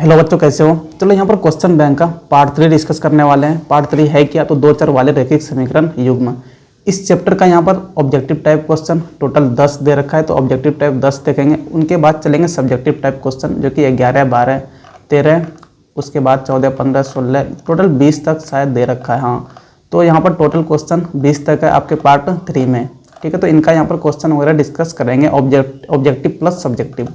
Hello बच्चों, कैसे हो। चलो यहाँ पर क्वेश्चन बैंक का पार्ट 3 डिस्कस करने वाले हैं। पार्ट 3 है क्या, तो दो चर वाले रैखिक समीकरण युग्म। इस चैप्टर का यहाँ पर ऑब्जेक्टिव टाइप क्वेश्चन टोटल 10 दे रखा है, तो ऑब्जेक्टिव टाइप 10 देखेंगे। उनके बाद चलेंगे सब्जेक्टिव टाइप क्वेश्चन, जो कि 11, 12, 13, उसके बाद 14, 15, 16, टोटल 20 तक शायद दे रखा है। हाँ, तो यहाँ पर टोटल क्वेश्चन 20 तक है आपके पार्ट 3 में। ठीक है, तो इनका यहाँ पर क्वेश्चन वगैरह डिस्कस करेंगे, ऑब्जेक्टिव प्लस सब्जेक्टिव।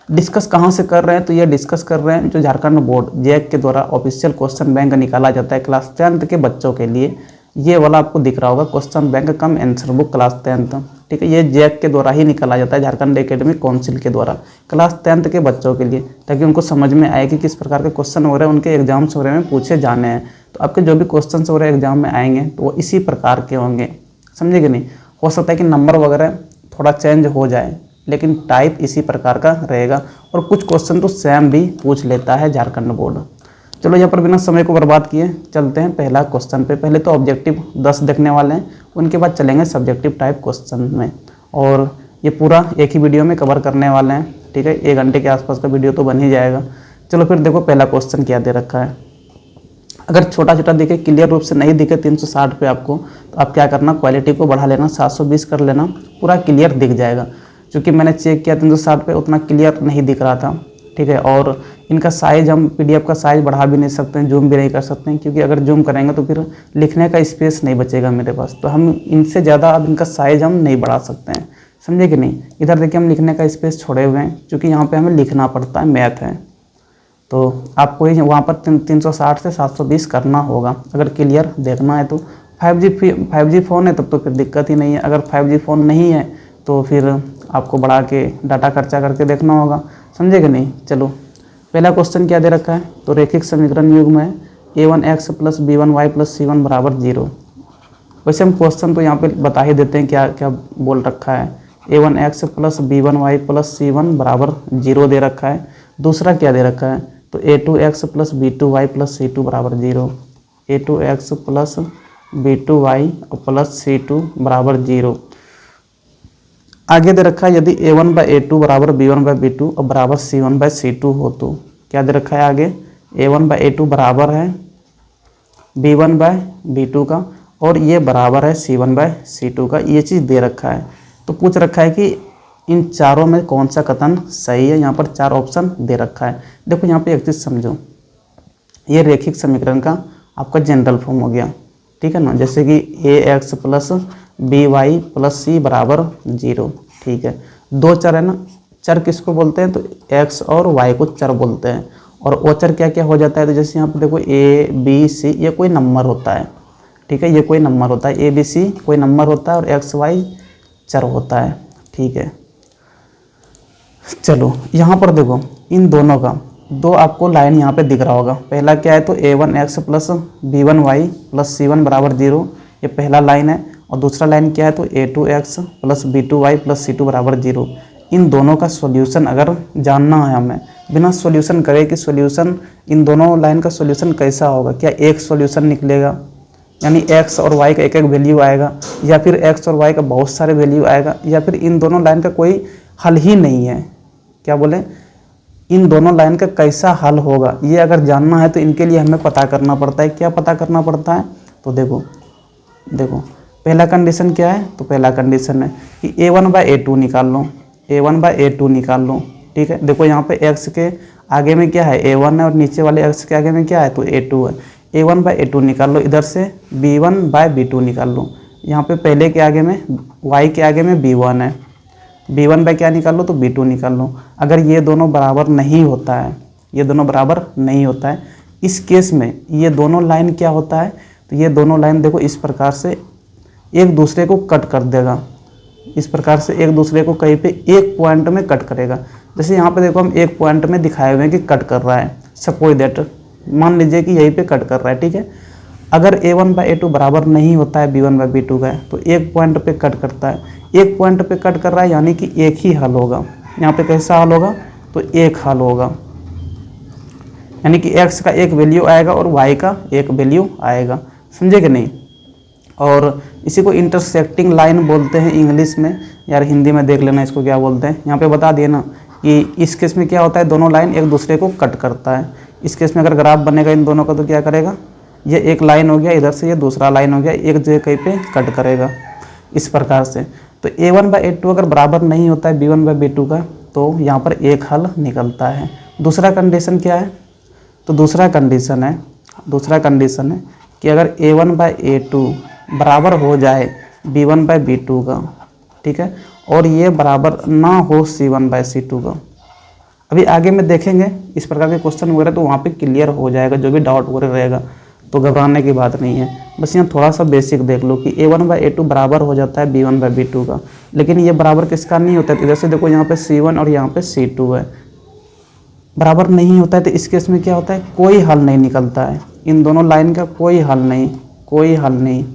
डिस्कस कहाँ से कर रहे हैं, तो ये डिस्कस कर रहे हैं जो झारखंड बोर्ड जैक के द्वारा ऑफिशियल क्वेश्चन बैंक निकाला जाता है क्लास 10th के बच्चों के लिए। ये वाला आपको दिख रहा होगा, क्वेश्चन बैंक कम आंसर बुक क्लास 10th। ठीक है, ये जैक के द्वारा ही निकाला जाता है, झारखंड एकेडमिक काउंसिल के द्वारा क्लास 10th के बच्चों के लिए, ताकि उनको समझ में आए कि किस प्रकार के क्वेश्चन वगैरह उनके एग्जाम्स वगैरह में पूछे जाने हैं। तो आपके जो भी क्वेश्चन वगैरह एग्जाम में आएंगे तो वो इसी प्रकार के होंगे, समझे कि नहीं। हो सकता है कि नंबर वगैरह थोड़ा चेंज हो जाए, लेकिन टाइप इसी प्रकार का रहेगा। और कुछ क्वेश्चन तो सेम भी पूछ लेता है झारखंड बोर्ड। चलो यहाँ पर बिना समय को बर्बाद किए चलते हैं पहला क्वेश्चन पे। पहले तो ऑब्जेक्टिव 10 देखने वाले हैं, उनके बाद चलेंगे सब्जेक्टिव टाइप क्वेश्चन में। और ये पूरा एक ही वीडियो में कवर करने वाले हैं। ठीक है, 1 घंटे के आसपास का वीडियो तो बन ही जाएगा। चलो फिर देखो पहला क्वेश्चन क्या दे रखा है। अगर छोटा छोटा दिखे, क्लियर रूप से नहीं दिखे 360 पे आपको, तो आप क्या करना, क्वालिटी को बढ़ा लेना, 720 कर लेना, पूरा क्लियर दिख जाएगा। क्योंकि मैंने चेक किया 360 पे उतना क्लियर नहीं दिख रहा था। ठीक है, और इनका साइज़ हम PDF का साइज़ बढ़ा भी नहीं सकते हैं, जूम भी नहीं कर सकते हैं, क्योंकि अगर जूम करेंगे तो फिर लिखने का स्पेस नहीं बचेगा मेरे पास। तो हम इनसे ज़्यादा अब इनका साइज़ हम नहीं बढ़ा सकते हैं, समझे कि नहीं। इधर देखिए हम लिखने का स्पेस छोड़े हुए हैं, क्योंकि यहाँ पर हमें लिखना पड़ता है, मैथ है। तो आपको ही वहाँ पर 360 से 720 करना होगा अगर क्लियर देखना है तो। 5G फ़ोन है तब तो फिर दिक्कत ही नहीं है। अगर 5G फ़ोन नहीं है तो फिर आपको बढ़ा के डाटा खर्चा करके देखना होगा, समझे कि नहीं। चलो पहला क्वेश्चन क्या दे रखा है, तो रैखिक समीकरण युग्म है a1x + b1y + c1 = 0। वैसे हम क्वेश्चन तो यहाँ पे बता ही देते हैं क्या क्या बोल रखा है। a1x + b1y + c1 = 0 दे रखा है। दूसरा क्या दे रखा है, तो a2x + b2y + c2 = 0। a2x + b2y + c2 = 0। आगे दे रखा है यदि a1/a2 = b1/b2 और बराबर c1/c2 हो तो। क्या दे रखा है आगे, a1/a2 बराबर है b1/b2 का, और ये बराबर है c1/c2 का। ये चीज़ दे रखा है। तो पूछ रखा है कि इन चारों में कौन सा कथन सही है। यहाँ पर 4 ऑप्शन दे रखा है। देखो यहाँ पे एक चीज़ समझो, ये रैखिक समीकरण का आपका जनरल फॉर्म हो गया। ठीक है ना, जैसे कि ax + by + c = 0। ठीक है, 2 चर है ना, चर किसको बोलते हैं, तो x और y को चर बोलते हैं। और वो चर क्या क्या हो जाता है, तो जैसे यहाँ पर देखो a b c ये कोई नंबर होता है। ठीक है, ये कोई नंबर होता है, a b c कोई नंबर होता है, और x y चर होता है। ठीक है, चलो यहाँ पर देखो इन दोनों का 2 आपको लाइन यहाँ पे दिख रहा होगा। पहला क्या है, तो a1x + b1y + c1 = 0, ये पहला लाइन है। और दूसरा लाइन क्या है, तो a2x + b2y + c2 = 0। इन दोनों का सॉल्यूशन अगर जानना है हमें, बिना सॉल्यूशन करे कि सॉल्यूशन इन दोनों लाइन का सॉल्यूशन कैसा होगा, क्या एक सॉल्यूशन निकलेगा, यानी x और y का एक एक वैल्यू आएगा, या फिर x और y का बहुत सारे वैल्यू आएगा, या फिर इन दोनों लाइन का कोई हल ही नहीं है। क्या बोले, इन दोनों लाइन का कैसा हल होगा, ये अगर जानना है तो इनके लिए हमें पता करना पड़ता है। क्या पता करना पड़ता है, तो देखो पहला कंडीशन क्या है, तो पहला कंडीशन है कि a1/a2 निकाल लो, a1/a2 निकाल लो। ठीक है, देखो यहाँ पे x के आगे में क्या है, a1 है, और नीचे वाले x के आगे में क्या है, तो a2 है। a1/a2 निकाल लो, इधर से b1/b2 निकाल लो। यहाँ पे पहले के आगे में y के आगे में b1 है, b1 बाय क्या निकाल लो, तो b2 निकाल लो। अगर ये दोनों बराबर नहीं होता है, ये दोनों बराबर नहीं होता है, इस केस में ये दोनों लाइन क्या होता है, तो ये दोनों लाइन देखो इस प्रकार से एक दूसरे को कट कर देगा। इस प्रकार से एक दूसरे को कहीं पे एक पॉइंट में कट करेगा। जैसे यहाँ पे देखो हम एक पॉइंट में दिखाए हुए हैं कि कट कर रहा है, सपोज दैट मान लीजिए कि यहीं पे कट कर रहा है। ठीक है, अगर a1/a2 बराबर नहीं होता है b1/b2 का, तो एक पॉइंट पे कट करता है, एक पॉइंट पे कट कर रहा है, यानी कि एक ही हल होगा। यहाँ पे कैसा हल होगा, तो एक हल होगा, यानी कि x का एक वैल्यू आएगा और y का एक वैल्यू आएगा, समझे कि नहीं। और इसी को इंटरसेक्टिंग लाइन बोलते हैं इंग्लिश में, यार हिंदी में देख लेना इसको क्या बोलते हैं, यहाँ पे बता दिए ना, कि इस केस में क्या होता है, दोनों लाइन एक दूसरे को कट करता है। इस केस में अगर ग्राफ बनेगा इन दोनों का तो क्या करेगा, ये एक लाइन हो गया, इधर से ये दूसरा लाइन हो गया, एक जगह कहीं पे कट करेगा इस प्रकार से। तो a1/a2 अगर बराबर नहीं होता है b1/b2 का तो यहाँ पर एक हल निकलता है। दूसरा कंडीशन क्या है, तो दूसरा कंडीशन है कि अगर a1/a2 बराबर हो जाए b1/b2 का, ठीक है, और ये बराबर ना हो c1/c2 का। अभी आगे में देखेंगे इस प्रकार के क्वेश्चन वगैरह तो वहाँ पे क्लियर हो जाएगा, जो भी डाउट वगैरह रहेगा, तो घबराने की बात नहीं है। बस यहाँ थोड़ा सा बेसिक देख लो कि a1/a2 बराबर हो जाता है b1/b2 का, लेकिन ये बराबर किसका नहीं होता है। इधर से देखो यहाँ पे c1 और यहाँ पे c2 है, बराबर नहीं होता है। तो इस केस में क्या होता है, कोई हल नहीं निकलता है, इन दोनों लाइन का कोई हल नहीं,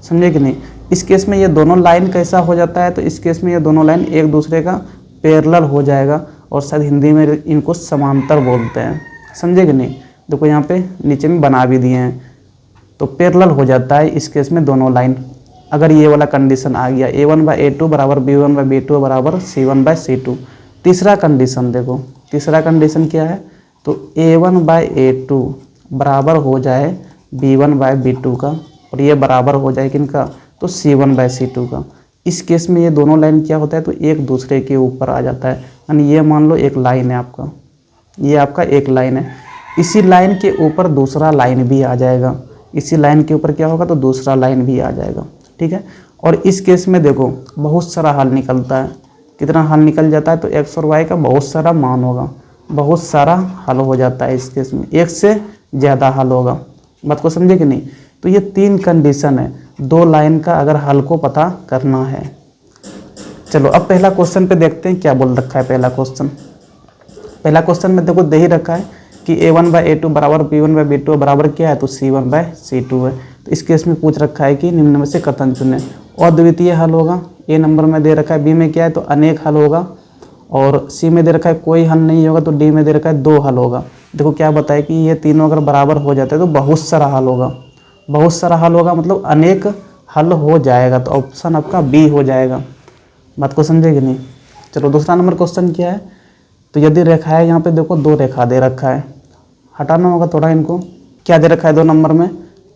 समझे कि नहीं। इस केस में ये दोनों लाइन कैसा हो जाता है, तो इस केस में ये दोनों लाइन एक दूसरे का पैरेलल हो जाएगा, और शायद हिंदी में इनको समांतर बोलते हैं, समझे कि नहीं। देखो यहाँ पे नीचे में बना भी दिए हैं, तो पैरेलल हो जाता है इस केस में दोनों लाइन। अगर ये वाला कंडीशन आ गया a1/a2 बराबर b1/b2 बराबर c1/c2। तीसरा कंडीशन देखो, तीसरा कंडीशन क्या है, तो a1/a2 बराबर हो जाए b1/b2 का, और ये बराबर हो जाए किनका, तो c1/c2 का। इस केस में ये दोनों लाइन क्या होता है, तो एक दूसरे के ऊपर आ जाता है। यानी ये मान लो एक लाइन है आपका, ये आपका एक लाइन है, इसी लाइन के ऊपर दूसरा लाइन भी आ जाएगा, इसी लाइन के ऊपर क्या होगा, तो दूसरा लाइन भी आ जाएगा, ठीक है। और इस केस में देखो बहुत सारा हल निकलता है। कितना हल निकल जाता है, तो x और y का बहुत सारा मान होगा, बहुत सारा हल हो जाता है। इस केस में एक से ज़्यादा हल होगा, बात को समझे कि नहीं। तो ये तीन कंडीशन है दो लाइन का अगर हल को पता करना है। चलो अब पहला क्वेश्चन पे देखते हैं क्या बोल रखा है। पहला क्वेश्चन में देखो दे ही रखा है कि a1/a2 बराबर b1/b2 बराबर क्या है, तो c1/c2 है। तो इस केस में पूछ रखा है कि निम्न में से कथन चुने। अद्वितीय हल होगा, ए नंबर में दे रखा है, बी में क्या है, तो अनेक हल होगा, और सी में दे रखा है कोई हल नहीं होगा, तो डी में दे रखा है दो हल होगा। देखो क्या बताए कि ये तीनों अगर बराबर हो जाते हैं तो बहुत सारा हल होगा, बहुत सारा हल होगा मतलब अनेक हल हो जाएगा, तो ऑप्शन आपका बी हो जाएगा। बात को समझे कि नहीं। चलो दूसरा नंबर क्वेश्चन क्या है, तो यदि रेखा है यहाँ पे देखो दो रेखा दे रखा है, हटाना होगा थोड़ा इनको। क्या दे रखा है 2 नंबर में,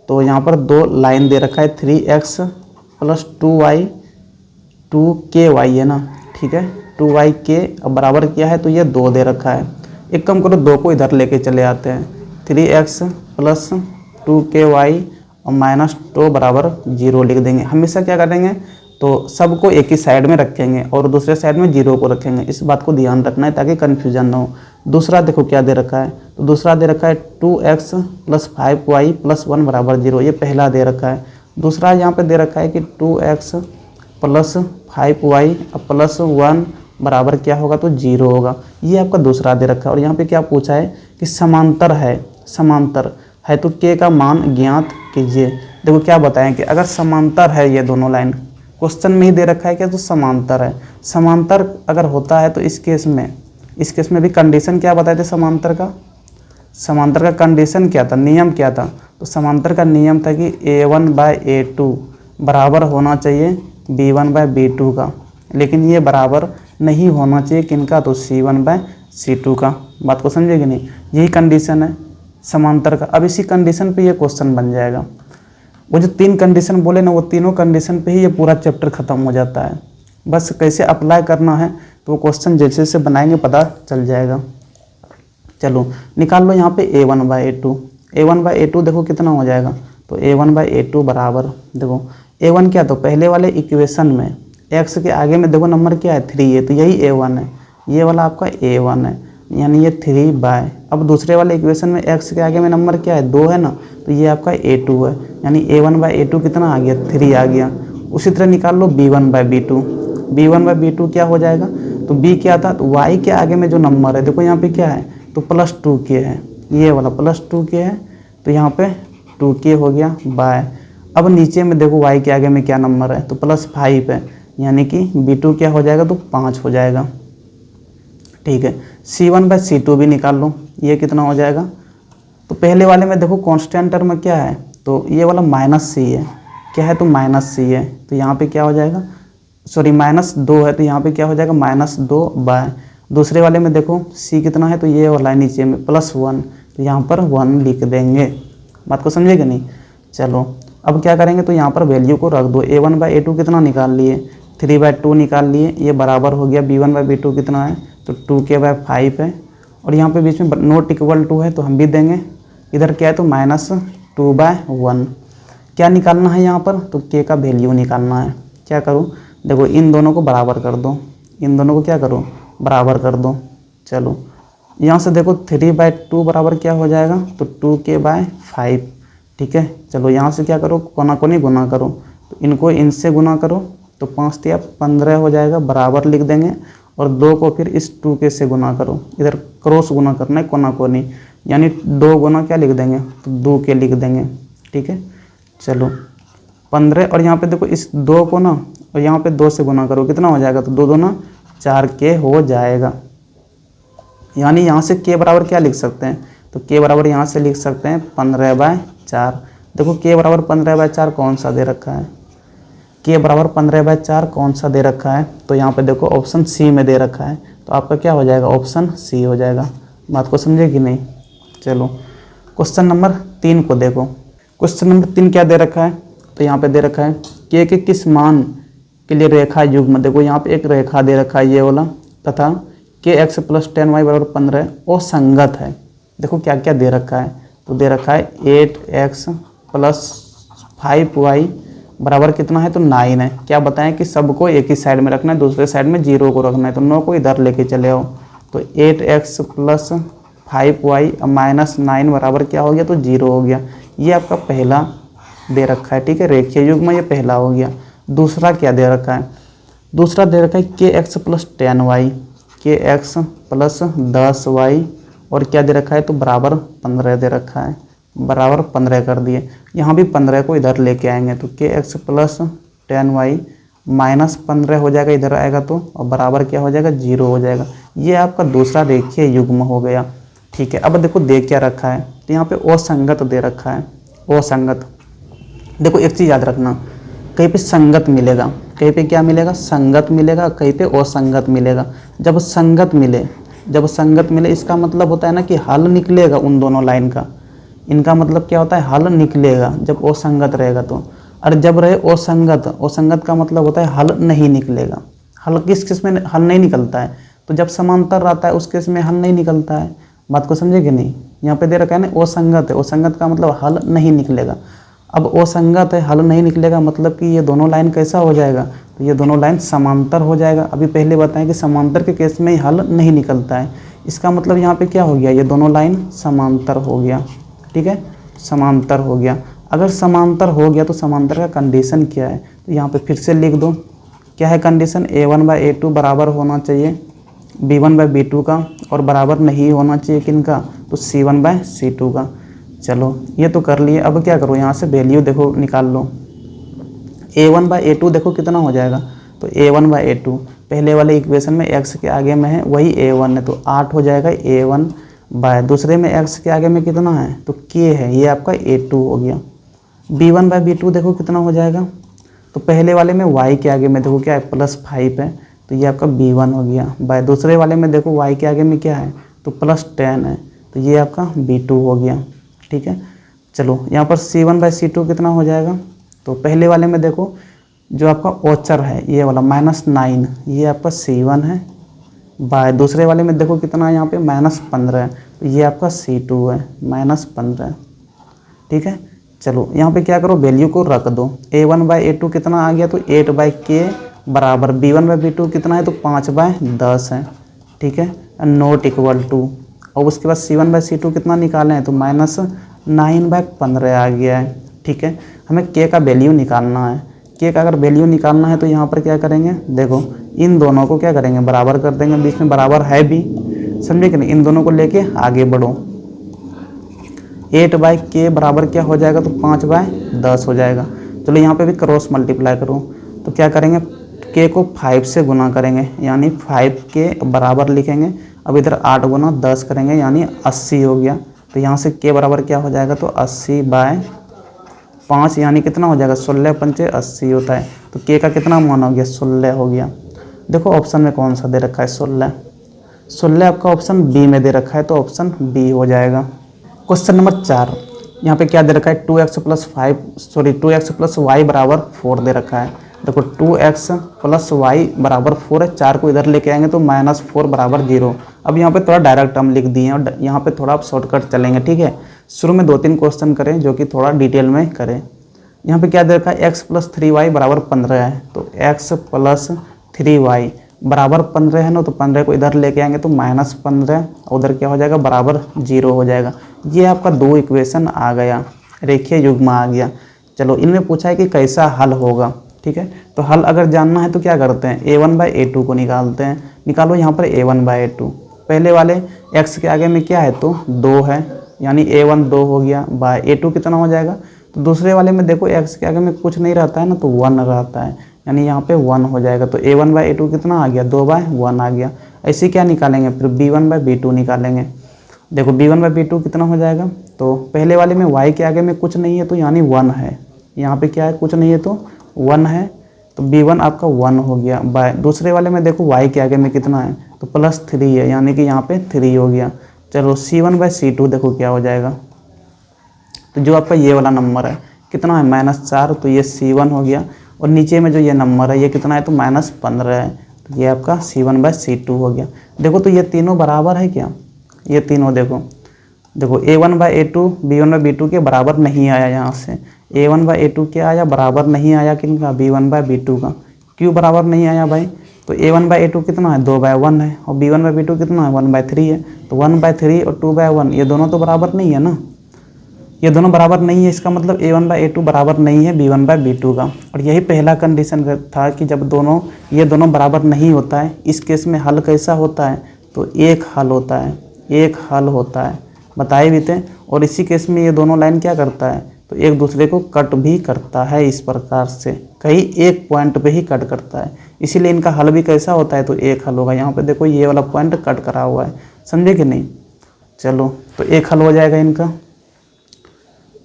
तो यहाँ पर दो लाइन दे रखा है 3x + 2y 2ky है ना, ठीक है, 2yk अब बराबर क्या है, तो ये 2 दे रखा है। एक काम करो 2 को इधर लेके चले आते हैं, 3x + 2ky और -2 बराबर 0 लिख देंगे। हमेशा क्या करेंगे, तो सबको एक ही साइड में रखेंगे और दूसरे साइड में 0 को रखेंगे। इस बात को ध्यान रखना है ताकि कन्फ्यूजन ना हो। दूसरा देखो क्या दे रखा है, तो दूसरा दे रखा है 2x + 5y + 1 बराबर 0, ये पहला दे रखा है। दूसरा यहाँ पे दे रखा है कि 2x + 5y + 1 बराबर क्या होगा, तो 0 होगा, ये आपका दूसरा दे रखा है। और यहाँ पे क्या पूछा है कि समांतर है तो k का मान ज्ञात कीजिए। देखो क्या बताएं कि अगर समांतर है ये दोनों लाइन, क्वेश्चन में ही दे रखा है क्या, तो समांतर है। समांतर अगर होता है तो इस केस में भी कंडीशन क्या बताए थे समांतर का कंडीशन क्या था, नियम क्या था, तो समांतर का नियम था कि a1/a2 बराबर होना चाहिए b1/b2 का, लेकिन ये बराबर नहीं होना चाहिए किनका, तो c1/c2 का। बात को समझे कि नहीं, यही कंडीशन है समांतर का। अब इसी कंडीशन पे ये क्वेश्चन बन जाएगा। वो जो 3 कंडीशन बोले ना, वो तीनों कंडीशन पे ही ये पूरा चैप्टर खत्म हो जाता है। बस कैसे अप्लाई करना है तो वो क्वेश्चन जैसे जैसे बनाएंगे पता चल जाएगा। चलो निकाल लो यहाँ पे a1/a2 देखो कितना हो जाएगा, तो a1/a2 बराबर, देखो a1 क्या, तो पहले वाले इक्वेशन में x के आगे में देखो नंबर क्या है 3 है, तो यही a1 है, ये वाला आपका a1 है, यानी ये 3/। अब दूसरे वाले इक्वेशन में x के आगे में नंबर क्या है 2 है ना, तो ये आपका a2 है, यानी a1/a2 कितना आ गया, 3 आ गया। उसी तरह निकाल लो b1/b2 क्या हो जाएगा, तो b क्या था, तो y के आगे में जो नंबर है देखो यहाँ पे क्या है, तो +2k है, ये वाला +2k है, तो यहाँ पे 2k हो गया बाय। अब नीचे में देखो y के आगे में क्या नंबर है, तो +5 है, यानी कि b2 क्या हो जाएगा, तो 5 हो जाएगा, ठीक है। c1/c2 भी निकाल लो, ये कितना हो जाएगा, तो पहले वाले में देखो कांस्टेंट टर्म में क्या है, तो ये वाला -c है, क्या है, तो -c है, तो यहाँ पे क्या हो जाएगा, सॉरी -2 है, तो यहाँ पे क्या हो जाएगा -2 बाय। दूसरे वाले में देखो c कितना है, तो ये वाला है नीचे में +1, तो यहाँ पर 1 लिख देंगे। बात को समझे कि नहीं। चलो अब क्या करेंगे, तो यहाँ पर वैल्यू को रख दो। a1/a2 कितना निकाल लिए, 3/2 निकाल लिए, ये बराबर हो गया b1/b2 कितना है, तो 2k/5 है, और यहाँ पे बीच में नॉट इक्वल टू है तो हम भी देंगे। इधर क्या है, तो -2/1। क्या निकालना है यहाँ पर, तो k का वैल्यू निकालना है। क्या करूँ, देखो इन दोनों को बराबर कर दो, इन दोनों को क्या करो, बराबर कर दो। चलो यहाँ से देखो 3/2 बराबर क्या हो जाएगा, तो 2k/5। ठीक है, चलो यहाँ से क्या करो, कोना कोनी गुना करो, तो इनको इनसे गुना करो, तो 5 या 15 हो जाएगा, बराबर लिख देंगे। और 2 को फिर इस 2k से गुना करो, इधर क्रॉस गुना करना है कोना कोनी, यानी 2 गुना क्या लिख देंगे, तो 2k लिख देंगे। ठीक है, चलो 15, और यहाँ पे देखो इस 2 को ना, और यहाँ पे 2 से गुना करो, कितना हो जाएगा, तो 2 2 4k हो जाएगा। यानी यहाँ से k बराबर क्या लिख सकते हैं, तो k बराबर यहाँ से लिख सकते हैं 15/4। देखो k बराबर 15/4 कौन सा दे रखा है, k बराबर 15/4 कौन सा दे रखा है, तो यहाँ पे देखो ऑप्शन सी में दे रखा है, तो आपका क्या हो जाएगा, ऑप्शन सी हो जाएगा। बात को समझे कि नहीं। चलो क्वेश्चन नंबर 3 को देखो। क्वेश्चन नंबर 3 क्या दे रखा है, तो यहाँ पे दे रखा है k के किस मान के लिए रेखा युग्म, देखो यहाँ पे एक रेखा दे रखा है ये वाला, तथा kx + 10y = 15 और संगत है। देखो क्या क्या दे रखा है, तो दे रखा है 8x + 5y बराबर कितना है, तो 9 है। क्या बताएं कि सबको एक ही साइड में रखना है, दूसरे साइड में 0 को रखना है, तो 9 को इधर लेके चले आओ, तो 8x + 5y - 9 बराबर क्या हो गया, तो 0 हो गया। ये आपका पहला दे रखा है। ठीक है, रेखीय युग्म ये पहला हो गया। दूसरा क्या दे रखा है, दूसरा दे रखा है kx + 10y, kx + 10y, और क्या दे रखा है, तो बराबर 15 दे रखा है, बराबर 15 कर दिए। यहाँ भी 15 को इधर लेके आएंगे, तो kx + 10y - 15 हो जाएगा, इधर आएगा तो, और बराबर क्या हो जाएगा, 0 हो जाएगा। ये आपका दूसरा रेखीय युग्म हो गया। ठीक है, अब देखो दे क्या रखा है, तो यहाँ पे असंगत दे रखा है, असंगत। देखो एक चीज़ याद रखना, कहीं पे संगत मिलेगा, कहीं पे क्या मिलेगा, संगत मिलेगा, कहीं पे असंगत मिलेगा। जब संगत मिले इसका मतलब होता है ना कि हल निकलेगा उन दोनों लाइन का, इनका मतलब क्या होता है, हल निकलेगा जब असंगत रहेगा तो। और जब रहे असंगत का मतलब होता है हल नहीं निकलेगा। हल किस में हल नहीं निकलता है, तो जब समांतर रहता है उस केस में हल नहीं निकलता है। बात को समझे कि नहीं। यहाँ पे दे रखा है ना असंगत है, असंगत का मतलब हल नहीं निकलेगा। अब असंगत है, हल नहीं निकलेगा, मतलब कि ये दोनों लाइन कैसा हो जाएगा, तो ये दोनों लाइन समांतर हो जाएगा। अभी पहले बताएं कि समांतर के केस में हल नहीं निकलता है, इसका मतलब यहाँ पे क्या हो गया, ये दोनों लाइन समांतर हो गया। ठीक है, समांतर हो गया। अगर समांतर हो गया तो समांतर का कंडीशन क्या है, तो यहाँ पे फिर से लिख दो। क्या है कंडीशन, a1/a2 बराबर होना चाहिए b1/b2 का, और बराबर नहीं होना चाहिए किनका, तो c1/c2 का। चलो ये तो कर लिए। अब क्या करो, यहाँ से वैल्यू देखो निकाल लो। a1/a2 देखो कितना हो जाएगा, तो a1/a2 पहले वाले इक्वेशन में x के आगे में है वही a1 है, तो 8 हो जाएगा a1/, दूसरे में x के आगे में कितना है, तो k है, ये आपका a2 हो गया। b1/b2 देखो कितना हो जाएगा, तो पहले वाले में y के आगे में देखो क्या है, +5 है, तो ये आपका b1 हो गया। बाय दूसरे वाले में देखो y के आगे में क्या है, तो +10 है, तो ये आपका b2 हो गया। ठीक है, चलो यहाँ पर c1/c2 कितना हो जाएगा, तो पहले वाले में देखो जो आपका ओचर है ये वाला -9, ये आपका c1 है। बाय दूसरे वाले में देखो कितना है, यहाँ पे -15 है, तो ये आपका c2 है, -15। ठीक है, चलो यहाँ पे क्या करो, वैल्यू को रख दो। a1/a2 कितना आ गया, तो 8/k बराबर b1/b2 कितना है, तो 5/10 है। ठीक है, नॉट इक्वल टू, और उसके बाद c1/c2 कितना निकाले हैं, तो -9/15 आ गया है। ठीक है, हमें k का वैल्यू निकालना है। k का अगर वैल्यू निकालना है तो यहाँ पर क्या करेंगे, देखो इन दोनों को क्या करेंगे, बराबर कर देंगे, बीच में बराबर है भी, समझे कि नहीं। इन दोनों को लेके आगे बढ़ो। 8/k बराबर क्या हो जाएगा, तो 5/10 हो जाएगा। चलो यहाँ पे भी क्रॉस मल्टीप्लाई करो, तो क्या करेंगे, k को 5 से गुना करेंगे, यानी 5k बराबर लिखेंगे। अब इधर 8 गुना 10 करेंगे, यानी 80 हो गया। तो यहाँ से k बराबर क्या हो जाएगा, तो 80/5, यानी कितना हो जाएगा, 16×5 80 होता है। तो k का कितना मान हो गया, 16 हो गया। देखो ऑप्शन में कौन सा दे रखा है, 16। 16 आपका ऑप्शन बी में दे रखा है तो ऑप्शन बी हो जाएगा। क्वेश्चन नंबर 4, यहाँ पे क्या दे रखा है 2x प्लस वाई बराबर 4 दे रखा है। देखो 2x प्लस वाई बराबर 4 है, 4 को इधर लेके आएंगे तो -4 बराबर 0। अब यहाँ पे थोड़ा डायरेक्ट हम लिख दिए हैं और यहाँ पे थोड़ा आप शॉर्टकट चलेंगे, ठीक है। शुरू में 2-3 क्वेश्चन करें जो कि थोड़ा डिटेल में करें। यहाँ पे क्या दे रखा है x प्लस 3y बराबर 15 है, तो x प्लस 3y बराबर 15 है ना, तो 15 को इधर लेके आएंगे तो -15, उधर क्या हो जाएगा बराबर 0 हो जाएगा। ये आपका 2 इक्वेशन आ गया, रेखीय युग्म आ गया। चलो इनमें पूछा है कि कैसा हल होगा, ठीक है। तो हल अगर जानना है तो क्या करते हैं, a1/a2 को निकालते हैं। निकालो यहाँ पर a1/a2। पहले वाले x के आगे में क्या है तो 2 है, यानी a1 2 हो गया, बाय a2 कितना हो जाएगा। तो दूसरे वाले में देखो x के आगे में कुछ नहीं रहता है ना, तो 1 रहता है, यानी यहाँ पे 1 हो जाएगा। तो a1/a2 कितना आ गया 2/1 आ गया। ऐसे क्या निकालेंगे फिर b1/b2 निकालेंगे। देखो b1/b2 कितना हो जाएगा, तो पहले वाले में y के आगे में कुछ नहीं है तो यानी 1 है, यहाँ पे क्या है कुछ नहीं है तो 1 है, तो b1 आपका 1 हो गया। बाय दूसरे वाले में देखो y के आगे में कितना है तो +3 है, यानी कि यहाँ पे 3 हो गया। चलो c1/c2 देखो क्या हो जाएगा, तो जो आपका ये वाला नंबर है कितना है -4, तो ये c1 हो गया। और नीचे में जो ये नंबर है ये कितना है तो -15 है, तो ये आपका c1/c2 हो गया। देखो तो ये तीनों बराबर है क्या, ये तीनों देखो a1/a2 b1/b2 के बराबर नहीं आया, यहाँ से a1/a2 क्या आया बराबर नहीं आया किनका b1/b2 का। क्यों बराबर नहीं आया भाई, तो a1/a2 कितना है 2/1 है और b1/b2 कितना है 1/3 है, तो 1/3 और 2/1 ये दोनों तो बराबर नहीं है ना, ये दोनों बराबर नहीं है। इसका मतलब a1/a2 बराबर नहीं है b1/b2 का। और यही पहला कंडीशन था कि जब ये दोनों बराबर नहीं होता है, इस केस में हल कैसा होता है तो एक हल होता है, एक हल होता है, बताए भी थे। और इसी केस में ये दोनों लाइन क्या करता है तो एक दूसरे को कट भी करता है, इस प्रकार से कहीं एक पॉइंट पे ही कट करता है, इसीलिए इनका हल भी कैसा होता है तो एक हल होगा। यहाँ पे देखो ये वाला पॉइंट कट करा हुआ है, समझे कि नहीं। चलो तो एक हल हो जाएगा इनका,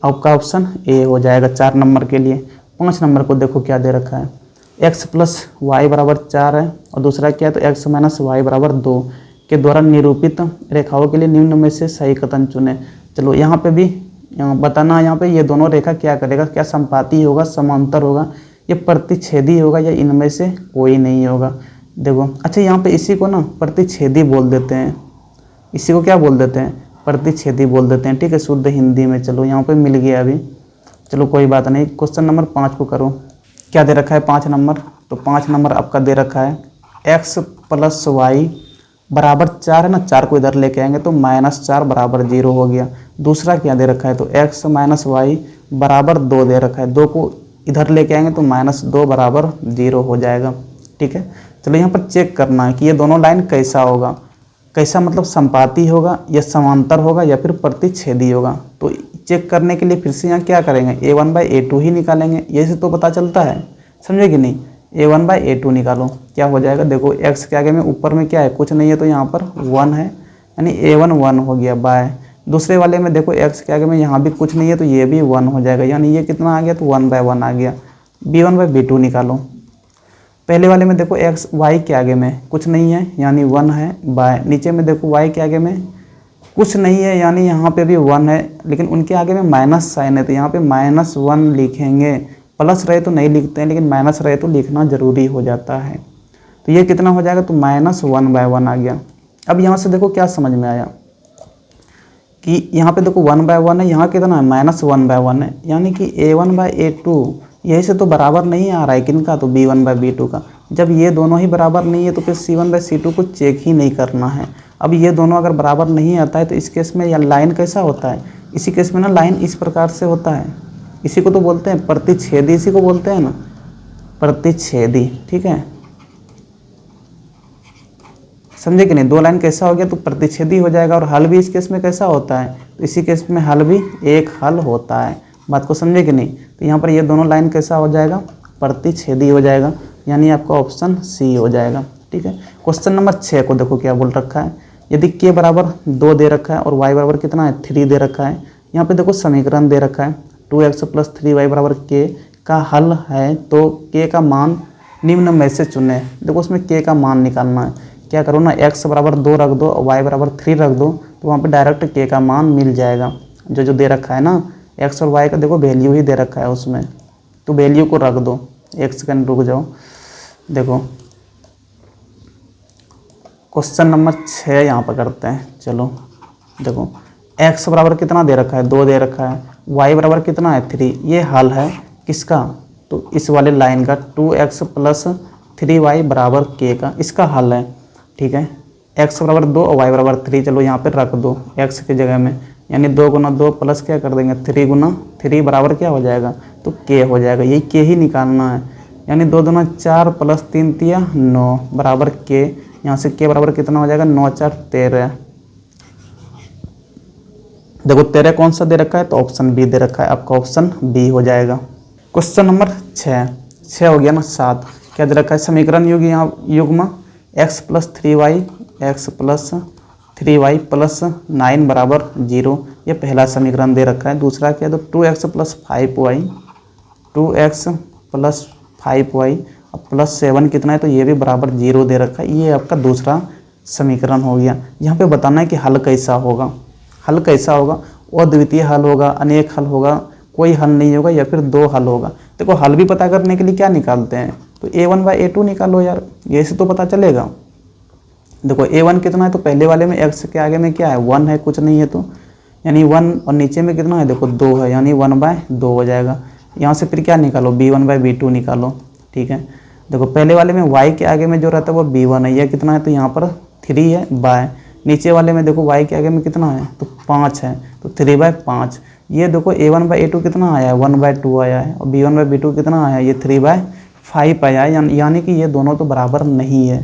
आपका ऑप्शन ए हो जाएगा 4 नंबर के लिए। 5 नंबर को देखो क्या दे रखा है, x प्लस वाई बराबर 4 है और दूसरा क्या है तो x माइनस वाई बराबर 2 के द्वारा निरूपित रेखाओं के लिए निम्न में से सही कथन चुने। चलो यहाँ पे भी बताना, यहाँ पे ये दोनों रेखा क्या करेगा, क्या संपाती होगा, समांतर होगा, ये प्रतिच्छेदी होगा या इनमें से कोई नहीं होगा। देखो अच्छा यहाँ पे इसी को ना प्रतिच्छेदी बोल देते हैं, इसी को क्या बोल देते हैं प्रतिच्छेदी बोल देते हैं, ठीक है, शुद्ध हिंदी में। चलो यहाँ पे मिल गया अभी, चलो कोई बात नहीं। क्वेश्चन नंबर 5 को करो, क्या दे रखा है 5 नंबर, तो 5 नंबर आपका दे रखा है x प्लस वाई बराबर 4 है ना, 4 को इधर लेके आएंगे तो -4 बराबर 0 हो गया। दूसरा क्या दे रखा है तो x माइनस वाई बराबर 2 दे रखा है, 2 को इधर लेके आएंगे तो -2 बराबर 0 हो जाएगा, ठीक है। चलो यहाँ पर चेक करना है कि ये दोनों लाइन कैसा होगा, कैसा मतलब संपाती होगा या समांतर होगा या फिर प्रतिच्छेदी होगा। तो चेक करने के लिए फिर से यहाँ क्या करेंगे a1/a2 ही निकालेंगे, ये से तो पता चलता है, समझे कि नहीं। a1/a2 निकालो, क्या हो जाएगा, देखो x के आगे में ऊपर में क्या है कुछ नहीं है तो यहाँ पर 1 है, यानी a1 1 हो गया बाय। दूसरे वाले में देखो x के आगे में यहाँ भी कुछ नहीं है तो ये भी 1 हो जाएगा, यानी ये कितना आ गया तो 1/1 आ गया। b1/b2 निकालो, पहले वाले में देखो x y के आगे में कुछ नहीं है यानी 1 है बाय। नीचे में देखो y के आगे में कुछ नहीं है यानी यहाँ पे भी 1 है, लेकिन उनके आगे में माइनस साइन है तो यहाँ पे -1 लिखेंगे। प्लस रहे तो नहीं लिखते हैं, लेकिन माइनस रहे तो लिखना ज़रूरी हो जाता है। तो ये कितना हो जाएगा तो -1/1 आ गया। अब यहाँ से देखो क्या समझ में आया कि यहाँ पे देखो 1/1 है, यहाँ कितना है -1/1 है, यानी कि a1/a2 यही से तो बराबर नहीं आ रहा है किनका तो b1/b2 का। जब ये दोनों ही बराबर नहीं है तो फिर c1/c2 को चेक ही नहीं करना है। अब ये दोनों अगर बराबर नहीं आता है तो इस केस में या लाइन कैसा होता है, इसी केस में ना लाइन इस प्रकार से होता है, इसी को तो बोलते हैं प्रतिच्छेदी, इसी को बोलते हैं ना प्रतिच्छेदी, ठीक है, समझे कि नहीं। 2 लाइन कैसा हो गया तो प्रतिच्छेदी हो जाएगा। और हल भी इस केस में कैसा होता है तो इसी केस में हल भी एक हल होता है, बात को समझे कि नहीं। तो यहाँ पर ये दोनों लाइन कैसा हो जाएगा प्रतिच्छेदी हो जाएगा, यानी आपका ऑप्शन सी हो जाएगा, ठीक है। क्वेश्चन नंबर 6 को देखो क्या बोल रखा है, यदि k बराबर 2 दे रखा है और y बराबर कितना है 3 दे रखा है। यहाँ पे देखो समीकरण दे रखा है 2x प्लस 3y बराबर k का हल है, तो k का मान निम्न में से चुने। देखो उसमें k का मान निकालना है, क्या करो ना, x बराबर 2 रख दो और y बराबर 3 रख दो, तो वहाँ पे डायरेक्ट k का मान मिल जाएगा। जो जो दे रखा है ना, x और y का देखो वैल्यू ही दे रखा है उसमें, तो वैल्यू को रख दो। एक सेकंड रुक जाओ, देखो क्वेश्चन नंबर 6 यहाँ पर करते हैं। चलो देखो, x बराबर कितना दे रखा है, 2 दे रखा है, y बराबर कितना है 3। ये हल है किसका, तो इस वाले लाइन का 2x प्लस 3y बराबर k का, इसका हल है। ठीक है, x बराबर 2 और y बराबर 3, चलो यहाँ पे रख दो x की जगह में, यानी 2 गुना 2 प्लस क्या कर देंगे 3 गुना 3 बराबर क्या हो जाएगा, तो k हो जाएगा। यही k ही निकालना है, यानी 2 दूना 4 प्लस 3 तिया 9 बराबर k। यहाँ से k बराबर कितना हो जाएगा, 9 4 13। देखो 13 कौन सा दे रखा है, तो ऑप्शन बी दे रखा है, आपका ऑप्शन बी हो जाएगा। क्वेश्चन नंबर 6 हो गया ना 7, क्या दे रखा है, समीकरण युग्म x प्लस 3y प्लस 9 बराबर 0, ये पहला समीकरण दे रखा है। दूसरा क्या है, तो 2x प्लस 5y और प्लस 7 कितना है, तो ये भी बराबर 0 दे रखा है। ये आपका दूसरा समीकरण हो गया। यहाँ पे बताना है कि हल कैसा होगा, हल कैसा होगा, अद्वितीय हल होगा, अनेक हल होगा, कोई हल नहीं होगा, या फिर 2 हल होगा। देखो हल भी पता करने के लिए क्या निकालते हैं, तो a1/a2 निकालो यार, ये से तो पता चलेगा। देखो a1 कितना है, तो पहले वाले में x के आगे में क्या है 1 है, कुछ नहीं है, तो यानी 1, और नीचे में कितना है देखो 2 है, यानी 1/2 हो जाएगा। यहाँ से फिर क्या निकालो, b1/b2 निकालो। ठीक है, देखो पहले वाले में y के आगे में जो रहता है वो b1 है, यह कितना है, तो यहाँ पर 3 है बाय, नीचे वाले में देखो y के आगे में कितना है, तो 5 है, तो 3/5। ये देखो a1/a2 कितना आया है, 1/2 आया है, और b1/b2 कितना आया है, ये 3/5 आया है, यानी कि ये दोनों तो बराबर नहीं है।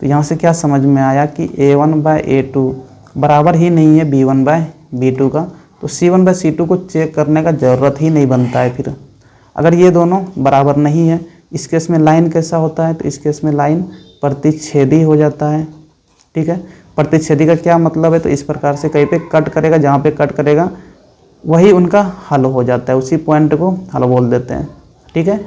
तो यहाँ से क्या समझ में आया कि a1/a2 बराबर ही नहीं है b1/b2 का, तो c1/c2 को चेक करने का ज़रूरत ही नहीं बनता है। फिर अगर ये दोनों बराबर नहीं है, इस केस में लाइन कैसा होता है, तो इस केस में लाइन प्रतिच्छेदी हो जाता है। ठीक है, प्रतिच्छेदी का क्या मतलब है, तो इस प्रकार से कहीं पे कट करेगा, जहाँ पे कट करेगा वही उनका हल हो जाता है, उसी पॉइंट को हल बोल देते हैं। ठीक है,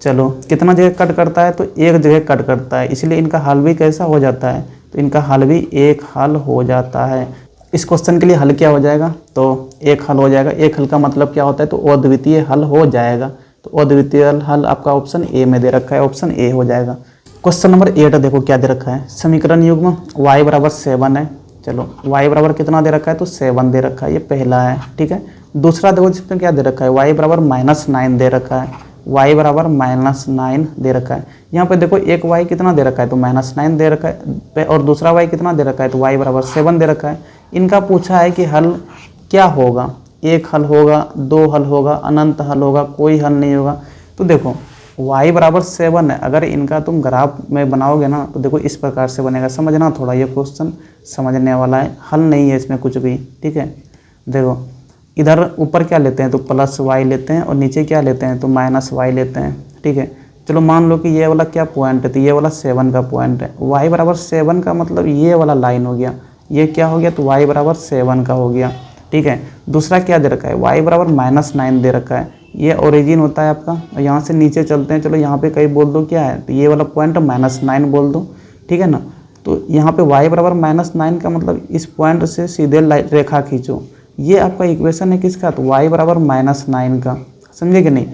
चलो कितना जगह कट करता है, तो एक जगह कट करता है, इसलिए इनका हल भी कैसा हो जाता है, तो इनका हल भी एक हल हो जाता है। इस क्वेश्चन के लिए हल क्या हो जाएगा, तो एक हल हो जाएगा। एक हल का मतलब क्या होता है, तो अद्वितीय हल हो जाएगा। तो अद्वितीय हल आपका ऑप्शन ए में दे रखा है, ऑप्शन ए हो जाएगा। क्वेश्चन नंबर 8 देखो क्या दे रखा है, समीकरण युग्म y बराबर 7 है। चलो y बराबर कितना दे रखा है, तो 7 दे रखा है, ये पहला है। ठीक है, दूसरा देखो जिसमें क्या दे रखा है, y बराबर -9 दे रखा है, y बराबर -9 दे रखा है। यहाँ पे देखो एक y कितना दे रखा है, तो -9 दे रखा है, और दूसरा y कितना दे रखा है, तो y बराबर 7 दे रखा है। इनका पूछा है कि हल क्या होगा, एक हल होगा, 2 हल होगा, अनंत हल होगा, कोई हल नहीं होगा। तो देखो y बराबर 7 है, अगर इनका तुम ग्राफ में बनाओगे ना, तो देखो इस प्रकार से बनेगा। समझना थोड़ा, ये क्वेश्चन समझने वाला है, हल नहीं है इसमें कुछ भी। ठीक है, देखो इधर ऊपर क्या लेते हैं, तो प्लस y लेते हैं, और नीचे क्या लेते हैं, तो -y लेते हैं। ठीक है, चलो मान लो कि ये वाला क्या पॉइंट है, तो ये वाला 7 का पॉइंट है। y बराबर 7 का मतलब ये वाला लाइन हो गया, ये क्या हो गया, तो y बराबर 7 का हो गया। ठीक है, दूसरा क्या दे रखा है, y बराबर -9 दे रखा है, ये ओरिजिन होता है आपका। और यहाँ से नीचे चलते हैं, चलो यहाँ पे कहीं बोल दो क्या है, तो ये वाला पॉइंट -9 बोल दो। ठीक है ना, तो यहाँ पे y बराबर -9 का मतलब इस पॉइंट से सीधे रेखा खींचो, ये आपका इक्वेशन है किसका, तो y बराबर -9 का। समझे कि नहीं।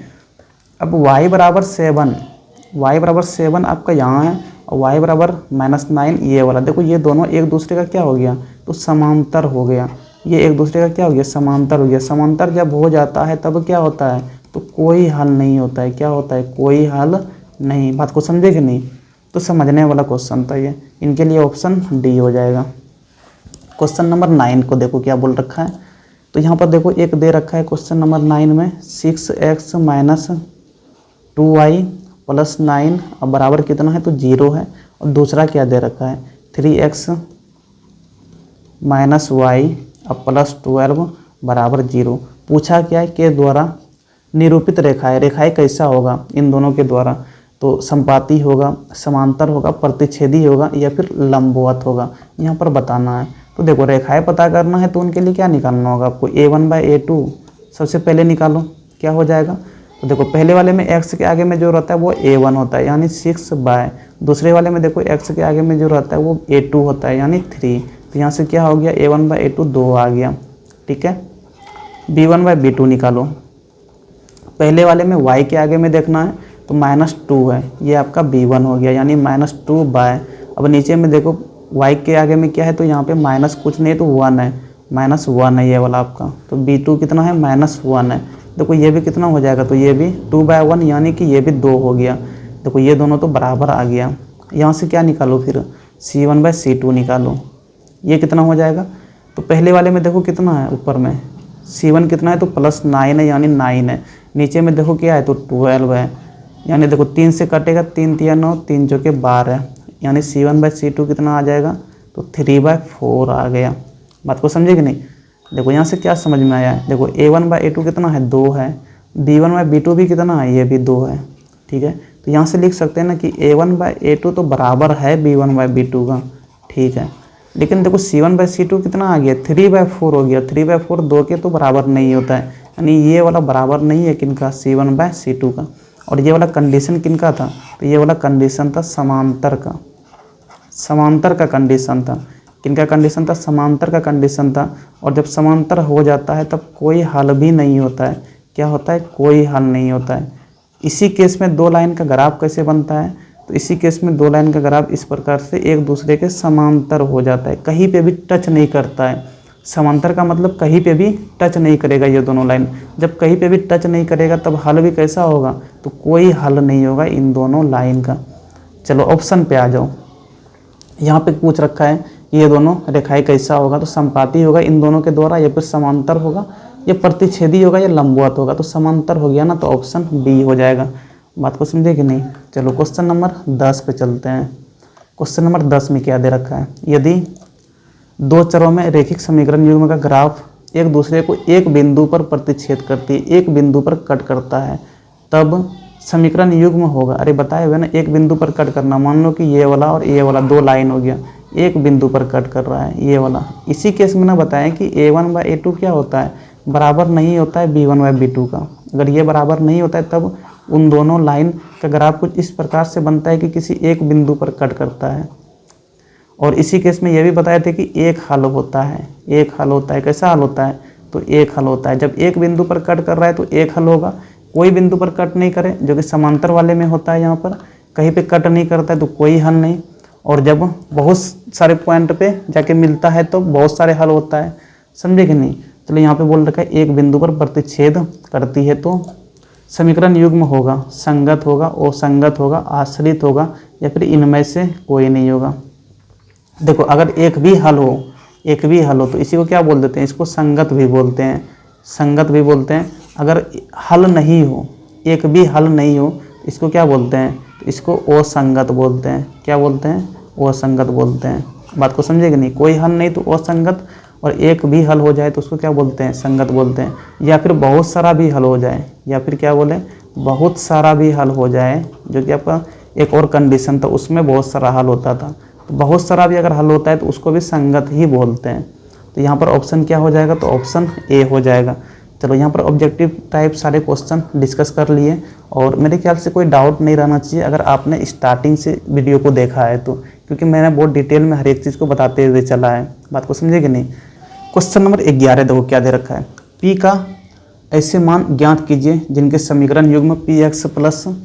अब y बराबर 7 आपका यहाँ है, और y बराबर -9 ये वाला। देखो ये दोनों एक दूसरे का क्या हो गया, तो समांतर हो गया। ये एक दूसरे का क्या हो गया, समांतर हो गया। समांतर जब हो जाता है तब क्या होता है, तो कोई हल नहीं होता है। क्या होता है, कोई हल नहीं। बात को समझे कि नहीं। तो समझने वाला क्वेश्चन था ये, इनके लिए ऑप्शन डी हो जाएगा। क्वेश्चन नंबर 9 को देखो क्या बोल रखा है, तो यहाँ पर देखो एक दे रखा है क्वेश्चन नंबर 9 में 6x - 2y + 9 अब बराबर कितना है, तो 0 है। और दूसरा क्या दे रखा है, 3x - y अब +12 बराबर 0। पूछा क्या है, के द्वारा निरूपित रेखा है। रेखाएं कैसा होगा इन दोनों के द्वारा, तो संपाती होगा, समांतर होगा, प्रतिच्छेदी होगा, या फिर लंबवत होगा, यहाँ पर बताना है। तो देखो रेखाएं पता करना है, तो उनके लिए क्या निकालना होगा आपको, a1/a2 सबसे पहले निकालो, क्या हो जाएगा। तो देखो पहले वाले में x के आगे में जो रहता है वो a1 होता है, यानी 6 दूसरे वाले में देखो x के आगे में जो रहता है वो a2 होता है यानी 3, तो यहाँ से क्या हो गया a1/a2 2 आ गया। ठीक है, b1/b2 निकालो। पहले वाले में y के आगे में देखना है तो -2 है, ये आपका b1 हो गया यानी -2/। अब नीचे में देखो y के आगे में क्या है तो यहाँ पे माइनस कुछ नहीं है तो 1 है, -1 है ये वाला आपका, तो b2 कितना है -1 है। देखो ये भी कितना हो जाएगा तो ये भी 2/1 यानी कि ये भी 2 हो गया। देखो ये दोनों तो बराबर आ गया। यहाँ से क्या निकालो फिर c1/c2 निकालो, ये कितना हो जाएगा तो पहले वाले में देखो कितना है ऊपर में c1 कितना है तो +9 है यानी 9 है। नीचे में देखो क्या है तो 12 है, यानी देखो 3 से कटेगा 3 × 9 3 × 12 यानी c1/c2 कितना आ जाएगा तो 3/4 आ गया। बात को समझे कि नहीं। देखो यहाँ से क्या समझ में आया है, देखो a1/a2 कितना है 2 है, b1/b2 भी कितना है ये भी 2 है। ठीक है, तो यहाँ से लिख सकते हैं ना कि a1/a2 तो बराबर है b1/b2 का। ठीक है, लेकिन देखो c1/c2 कितना आ गया 3/4 हो गया, 3/4 2 के तो बराबर नहीं होता है, यानी ये वाला बराबर नहीं है किनका c1/c2 का। और ये वाला कंडीशन किनका था तो ये वाला कंडीशन था समांतर का, समांतर का कंडीशन था। किनका कंडीशन था समांतर का कंडीशन था। और जब समांतर हो जाता है तब कोई हल भी नहीं होता है। क्या होता है कोई हल नहीं होता है। इसी केस में दो लाइन का ग्राफ कैसे बनता है तो इसी केस में दो लाइन का ग्राफ इस प्रकार से एक दूसरे के समांतर हो जाता है, कहीं पे भी टच नहीं करता है। समांतर का मतलब कहीं पे भी टच नहीं करेगा ये दोनों लाइन। जब कहीं पे भी टच नहीं करेगा तब हल भी कैसा होगा तो कोई हल नहीं होगा इन दोनों लाइन का। चलो ऑप्शन पे आ जाओ। यहाँ पे पूछ रखा है कि ये दोनों रेखाएं कैसा होगा तो समपाती होगा इन दोनों के द्वारा, या फिर समांतर होगा, या प्रतिच्छेदी होगा, या लंबवत होगा। तो समांतर हो गया ना तो ऑप्शन बी हो जाएगा। बात को समझे कि नहीं। चलो क्वेश्चन नंबर 10 पे चलते हैं। क्वेश्चन नंबर 10 में क्या दे रखा है, यदि दो चरों में रैखिक समीकरण युग्म का ग्राफ एक दूसरे को एक बिंदु पर प्रतिच्छेद करती है, एक बिंदु पर कट करता है, तब समीकरण युग्म होगा। अरे बताए हुए ना एक बिंदु पर कट करना, मान लो कि ये वाला और ये वाला दो लाइन हो गया, एक बिंदु पर कट कर रहा है ये वाला। इसी केस में ना बताएं कि a1/a2 क्या होता है बराबर नहीं होता है b1/b2 का। अगर ये बराबर नहीं होता है तब उन दोनों लाइन का ग्राफ कुछ इस प्रकार से बनता है कि किसी एक बिंदु पर कट करता है। और इसी केस में ये भी बताए थे कि एक हल होता है, एक हल होता है। कैसा हल होता है तो एक हल होता है। जब एक बिंदु पर कट कर रहा है तो एक हल होगा, कोई बिंदु पर कट नहीं करे जो कि समांतर वाले में होता है, यहाँ पर कहीं पे कट नहीं करता है तो कोई हल नहीं। और जब बहुत सारे पॉइंट पे जाके मिलता है तो बहुत सारे हल होता है। समझे कि नहीं। चलो यहाँ पे बोल रखा है एक बिंदु पर प्रतिच्छेद करती है तो समीकरण युग्म होगा, संगत होगा, असंगत होगा, आश्रित होगा, या फिर इनमें से कोई नहीं होगा। देखो अगर एक भी हल हो, एक भी हल हो तो इसी को क्या बोल देते हैं, इसको संगत भी बोलते हैं, संगत भी बोलते हैं। अगर हल नहीं हो, एक भी हल नहीं हो तो इसको क्या बोलते हैं तो इसको असंगत बोलते हैं। क्या बोलते हैं असंगत बोलते हैं। बात को समझे कि नहीं। कोई हल नहीं तो असंगत, और एक भी हल हो जाए तो उसको क्या बोलते हैं संगत बोलते हैं। या फिर बहुत सारा भी हल हो जाए, या फिर क्या बोले बहुत सारा भी हल हो जाए, जो कि आपका एक और कंडीशन था उसमें बहुत सारा हल होता था। तो बहुत सारा भी अगर हल होता है तो उसको भी संगत ही बोलते हैं। तो यहाँ पर ऑप्शन क्या हो जाएगा तो ऑप्शन ए हो जाएगा। चलो यहाँ पर ऑब्जेक्टिव टाइप सारे क्वेश्चन डिस्कस कर लिए, और मेरे ख्याल से कोई डाउट नहीं रहना चाहिए अगर आपने स्टार्टिंग से वीडियो को देखा है तो, क्योंकि मैंने बहुत डिटेल में हर एक चीज़ को बताते हुए चला है। बात को समझे कि नहीं। क्वेश्चन नंबर 11 देखो क्या दे रखा है, पी का ऐसे मान ज्ञात कीजिए जिनके समीकरण युग्म px +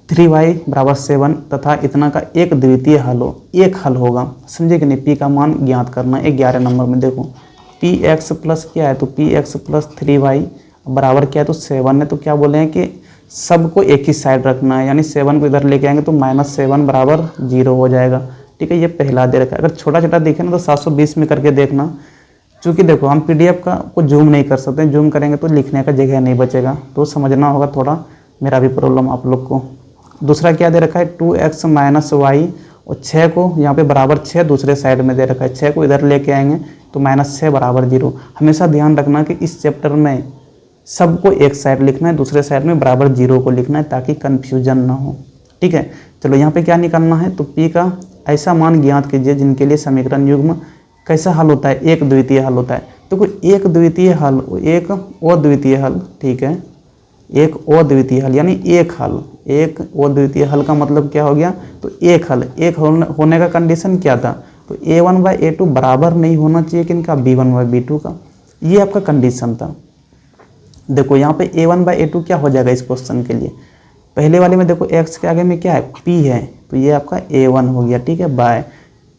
3y = 7 तथा इतना का एक द्वितीय हल हो। एक हल होगा, समझे कि नहीं। पी का मान ज्ञात करना है 11 नंबर में। देखो px प्लस क्या है तो px + 3y बराबर क्या है तो 7 है। तो क्या बोले हैं कि सबको एक ही साइड रखना है, यानी 7 को इधर लेके आएंगे तो -7 बराबर 0 हो जाएगा। ठीक है, ये पहला दे रखा है। अगर छोटा छोटा देखें ना तो 720 में करके देखना, क्योंकि देखो हम PDF का को जूम नहीं कर सकते, जूम करेंगे तो लिखने का जगह नहीं बचेगा, तो समझना होगा थोड़ा, मेरा भी प्रॉब्लम आप लोग को। दूसरा क्या दे रखा है 2x - y, और 6 को यहाँ पे बराबर 6 दूसरे साइड में दे रखा है, 6 को इधर लेके आएंगे तो -6 बराबर 0। हमेशा ध्यान रखना कि इस चैप्टर में सबको एक साइड लिखना है, दूसरे साइड में बराबर 0 को लिखना है ताकि कन्फ्यूजन ना हो। ठीक है, चलो यहाँ पे क्या निकालना है तो P का ऐसा मान ज्ञात कीजिए जिनके लिए समीकरण युग्म कैसा हल होता है, एक द्वितीय हल होता है। तो कोई एक द्वितीय हल, एक अद्वितीय हल, ठीक है, एक अद्वितीय हल यानी एक हल, एक अद्वितीय हल का मतलब क्या हो गया, तो एक हल, एक होने का कंडीशन क्या था, तो A1/A2 बराबर नहीं होना चाहिए किनका, B1/B2 का, ये आपका कंडीशन था। देखो यहाँ पे A1/A2 क्या हो जाएगा इस क्वेश्चन के लिए, पहले वाले में देखो x के आगे में क्या है, p है, तो ये आपका A1 हो गया, ठीक है, बाय।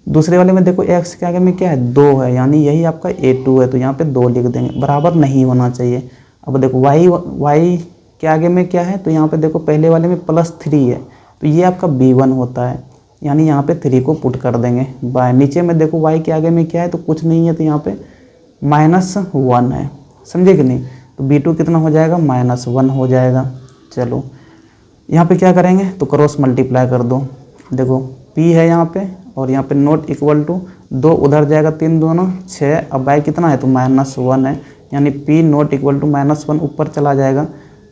दूसरे वाले में देखो x के आगे में क्या है, 2 है, यानी यही आपका A2 है, तो यहाँ पे 2 लिख देंगे, बराबर नहीं होना चाहिए। अब देखो y के आगे में क्या है, तो यहाँ पे देखो पहले वाले में +3 है, तो ये आपका B1 होता है, यानी यहाँ पे 3 को पुट कर देंगे बाय। नीचे में देखो y के आगे में क्या है, तो कुछ नहीं है, तो यहाँ पे -1 है, समझे कि नहीं, तो B2 कितना हो जाएगा, -1 हो जाएगा। चलो यहाँ पे क्या करेंगे, तो क्रॉस मल्टीप्लाई कर दो, देखो p है यहाँ पे, और यहाँ पे नॉट इक्वल टू 2 उधर जाएगा, 3 दूना 6, अब y कितना है, तो -1 है, यानी p नॉट इक्वल टू -1 ऊपर चला जाएगा,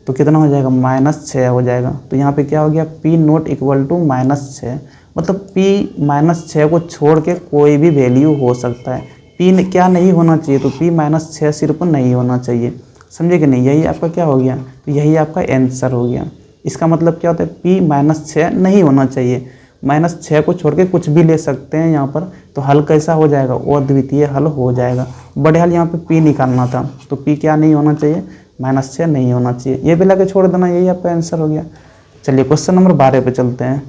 तो कितना हो जाएगा, -6 हो जाएगा। तो यहाँ पे क्या हो गया, p नॉट इक्वल टू -6, मतलब p -6 को छोड़ के कोई भी वैल्यू हो सकता है, p क्या नहीं होना चाहिए, तो p -6 सिर्फ नहीं होना चाहिए, समझे कि नहीं, यही आपका क्या हो गया, तो यही आपका आंसर हो गया। इसका मतलब क्या होता है, p -6 नहीं होना चाहिए, -6 को छोड़ के कुछ भी ले सकते हैं यहाँ पर, तो हल कैसा हो जाएगा, अद्वितीय हल हो जाएगा। बड़े हल यहाँ पे p निकालना था, तो p क्या नहीं होना चाहिए, -6 नहीं होना चाहिए, ये भी लगे छोड़ देना, यही आपका आंसर हो गया। चलिए क्वेश्चन नंबर 12 पे चलते हैं।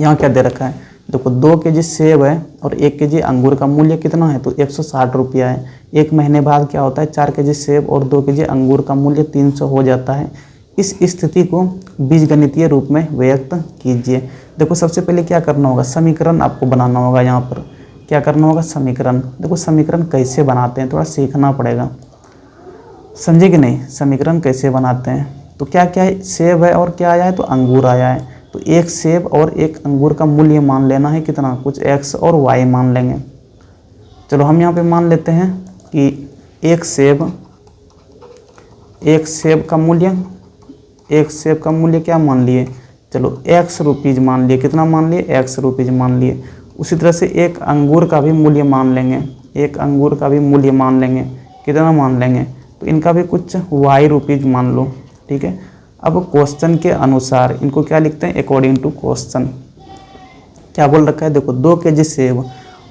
यहाँ क्या दे रखा है, देखो 2 kg सेब है और 1 kg अंगूर का मूल्य कितना है, तो 160 रुपया है। एक महीने बाद क्या होता है, 4 kg सेब और 2 kg अंगूर का मूल्य 300 हो जाता है। इस स्थिति को बीजगणितीय रूप में व्यक्त कीजिए। देखो सबसे पहले क्या करना होगा, समीकरण आपको बनाना होगा। यहाँ पर क्या करना होगा, समीकरण। देखो समीकरण कैसे बनाते हैं थोड़ा सीखना पड़ेगा, समझे कि नहीं, समीकरण कैसे बनाते हैं। तो क्या क्या है, सेब है और क्या आया है, तो अंगूर आया है। तो एक सेब और एक अंगूर का मूल्य मान लेना है कितना, कुछ x और y मान लेंगे। चलो हम यहाँ पे मान लेते हैं कि एक सेब का मूल्य क्या मान लिए, चलो x रुपीज़ मान लिए, कितना मान लिए, x रुपीज़ मान लिए। उसी तरह से एक अंगूर का भी मूल्य मान लेंगे, कितना मान लेंगे, तो इनका भी कुछ y रुपीज़ मान लो, ठीक है। अब क्वेश्चन के अनुसार इनको क्या लिखते हैं, अकॉर्डिंग टू क्वेश्चन। क्या बोल रखा है, देखो 2 kg सेब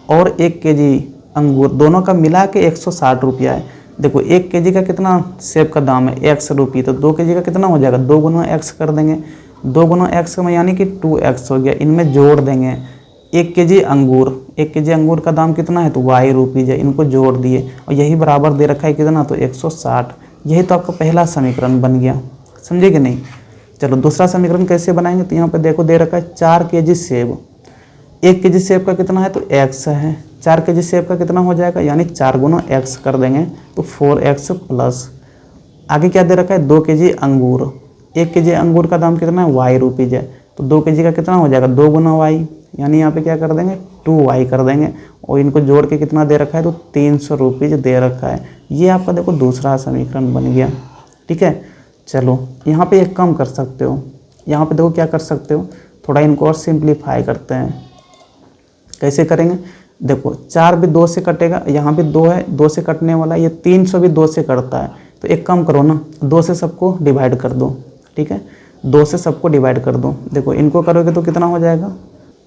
और 1 kg अंगूर दोनों का मिला के 160 रुपया है। देखो 1 kg का कितना सेब का दाम है, x रुपये, तो 2 kg का कितना हो जाएगा, 2 गुना x कर देंगे, 2 गुना x में यानी कि 2x हो गया, इनमें जोड़ देंगे। 1 kg अंगूर का दाम कितना है, तो y रुपीज़ है, इनको जोड़ दिए और यही बराबर दे रखा है कितना, तो 160। यही तो आपका पहला समीकरण बन गया, समझे कि नहीं। चलो दूसरा समीकरण कैसे बनाएंगे, तो यहाँ पे देखो दे रखा है 4 kg सेब, 1 kg सेब का कितना है, तो x है, 4 kg सेब का कितना हो जाएगा, यानी 4 गुना x कर देंगे, तो 4x प्लस आगे क्या दे रखा है, 2 kg अंगूर, 1 kg अंगूर का दाम कितना है, y रुपीज़ है, तो 2 kg का कितना हो जाएगा, 2 गुना y, यानी यहाँ पे क्या कर देंगे, 2y कर देंगे, और इनको जोड़ के कितना दे रखा है, तो 300 रुपीज़ दे रखा है। ये आपका देखो दूसरा समीकरण बन गया, ठीक है। चलो यहाँ पे एक काम कर सकते हो, यहाँ पे देखो क्या कर सकते हो, थोड़ा इनको और सिंप्लीफाई करते हैं। कैसे करेंगे, देखो 4 भी 2 से कटेगा, यहाँ भी 2 है, 2 से कटने वाला, ये 300 भी 2 से कटता है, तो एक काम करो ना, 2 से सबको डिवाइड कर दो, ठीक है, 2 से सबको डिवाइड कर दो। देखो इनको करोगे तो कितना हो जाएगा,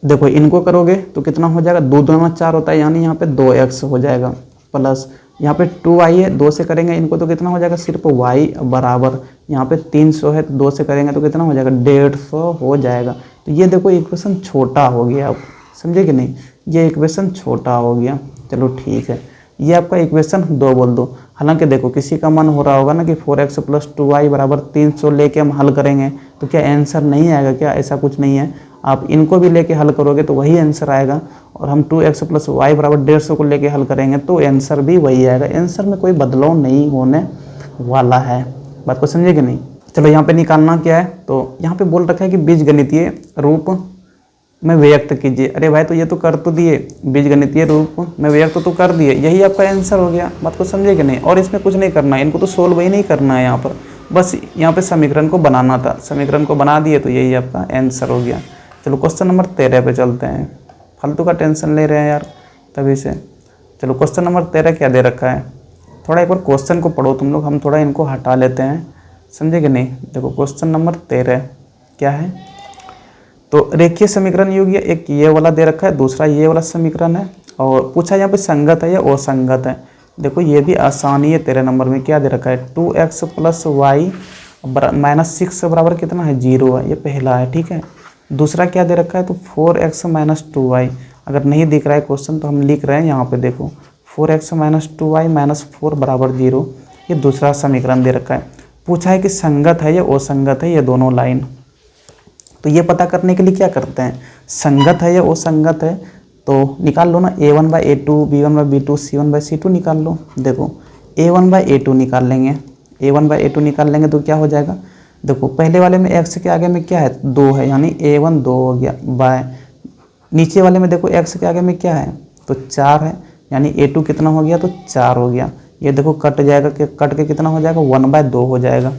देखो इनको करोगे तो कितना हो जाएगा, 2 दूना 4 होता है, यानी यहाँ पे 2x हो जाएगा, प्लस यहाँ पे 2y है, 2 से करेंगे इनको तो कितना हो जाएगा, सिर्फ y बराबर, यहाँ पे 300 है, तो 2 से करेंगे तो कितना हो जाएगा, 150 हो जाएगा। तो ये देखो इक्वेशन छोटा हो गया, अब समझे कि नहीं, ये इक्वेशन छोटा हो गया। चलो ठीक है, ये आपका इक्वेशन 2 बोल दो। हालांकि देखो किसी का मन हो रहा होगा ना कि 4x + 2y बराबर 300 लेके हम हल करेंगे तो क्या आंसर नहीं आएगा क्या, ऐसा कुछ नहीं है, आप इनको भी लेके हल करोगे तो वही आंसर आएगा, और हम 2x + y बराबर 150 को लेके हल करेंगे तो आंसर भी वही आएगा। आंसर में कोई बदलाव नहीं होने वाला है, बात को समझे कि नहीं। चलो यहाँ पे निकालना क्या है, तो यहाँ पे बोल रखा है कि बीजगणितीय रूप में व्यक्त कीजिए। अरे भाई तो ये तो कर तो दिए, बीजगणितीय रूप में व्यक्त तो कर दिए, यही आपका आंसर हो गया, बात को समझे कि नहीं। और इसमें कुछ नहीं करना है, इनको तो सोल्व ही नहीं करना है, यहाँ पर बस यहाँ पे समीकरण को बनाना था, समीकरण को बना दिए तो यही आपका आंसर हो गया। चलो क्वेश्चन नंबर 13 पे चलते हैं, फालतू का टेंशन ले रहे हैं यार तभी से। चलो क्वेश्चन नंबर 13 क्या दे रखा है, थोड़ा एक बार क्वेश्चन को पढ़ो तुम लोग, हम थोड़ा इनको हटा लेते हैं, समझे कि नहीं। देखो क्वेश्चन नंबर 13 क्या है, तो रेखीय समीकरण युग्म एक ये वाला दे रखा है, दूसरा ये वाला समीकरण है, और पूछा यहाँ पे संगत है या असंगत है। देखो ये भी आसानी है, तेरे नंबर में क्या दे रखा है 2x + y - 6 बराबर कितना है 0 है, ये पहला है। ठीक है, दूसरा क्या दे रखा है तो 4x - 2y। अगर नहीं दिख रहा है क्वेश्चन तो हम लिख रहे हैं यहाँ पे, देखो 4x - 2y - 4 बराबर 0, ये दूसरा समीकरण दे रखा है। पूछा है कि संगत है या असंगत है ये दोनों लाइन, तो ये पता करने के लिए क्या करते हैं, संगत है या असंगत है तो निकाल लो ना, a1/a2 b1/b2 c1/c2 निकाल लो। देखो a1/a2 निकाल लेंगे, a1/a2 निकाल लेंगे तो क्या हो जाएगा, देखो पहले वाले में x के आगे में क्या है 2 है, यानी a1 2 हो गया, बाय नीचे वाले में देखो x के आगे में क्या है तो 4 है, यानी a2 कितना हो गया तो 4 हो गया। ये देखो कट जाएगा, कट के कितना हो जाएगा 1/2 हो जाएगा,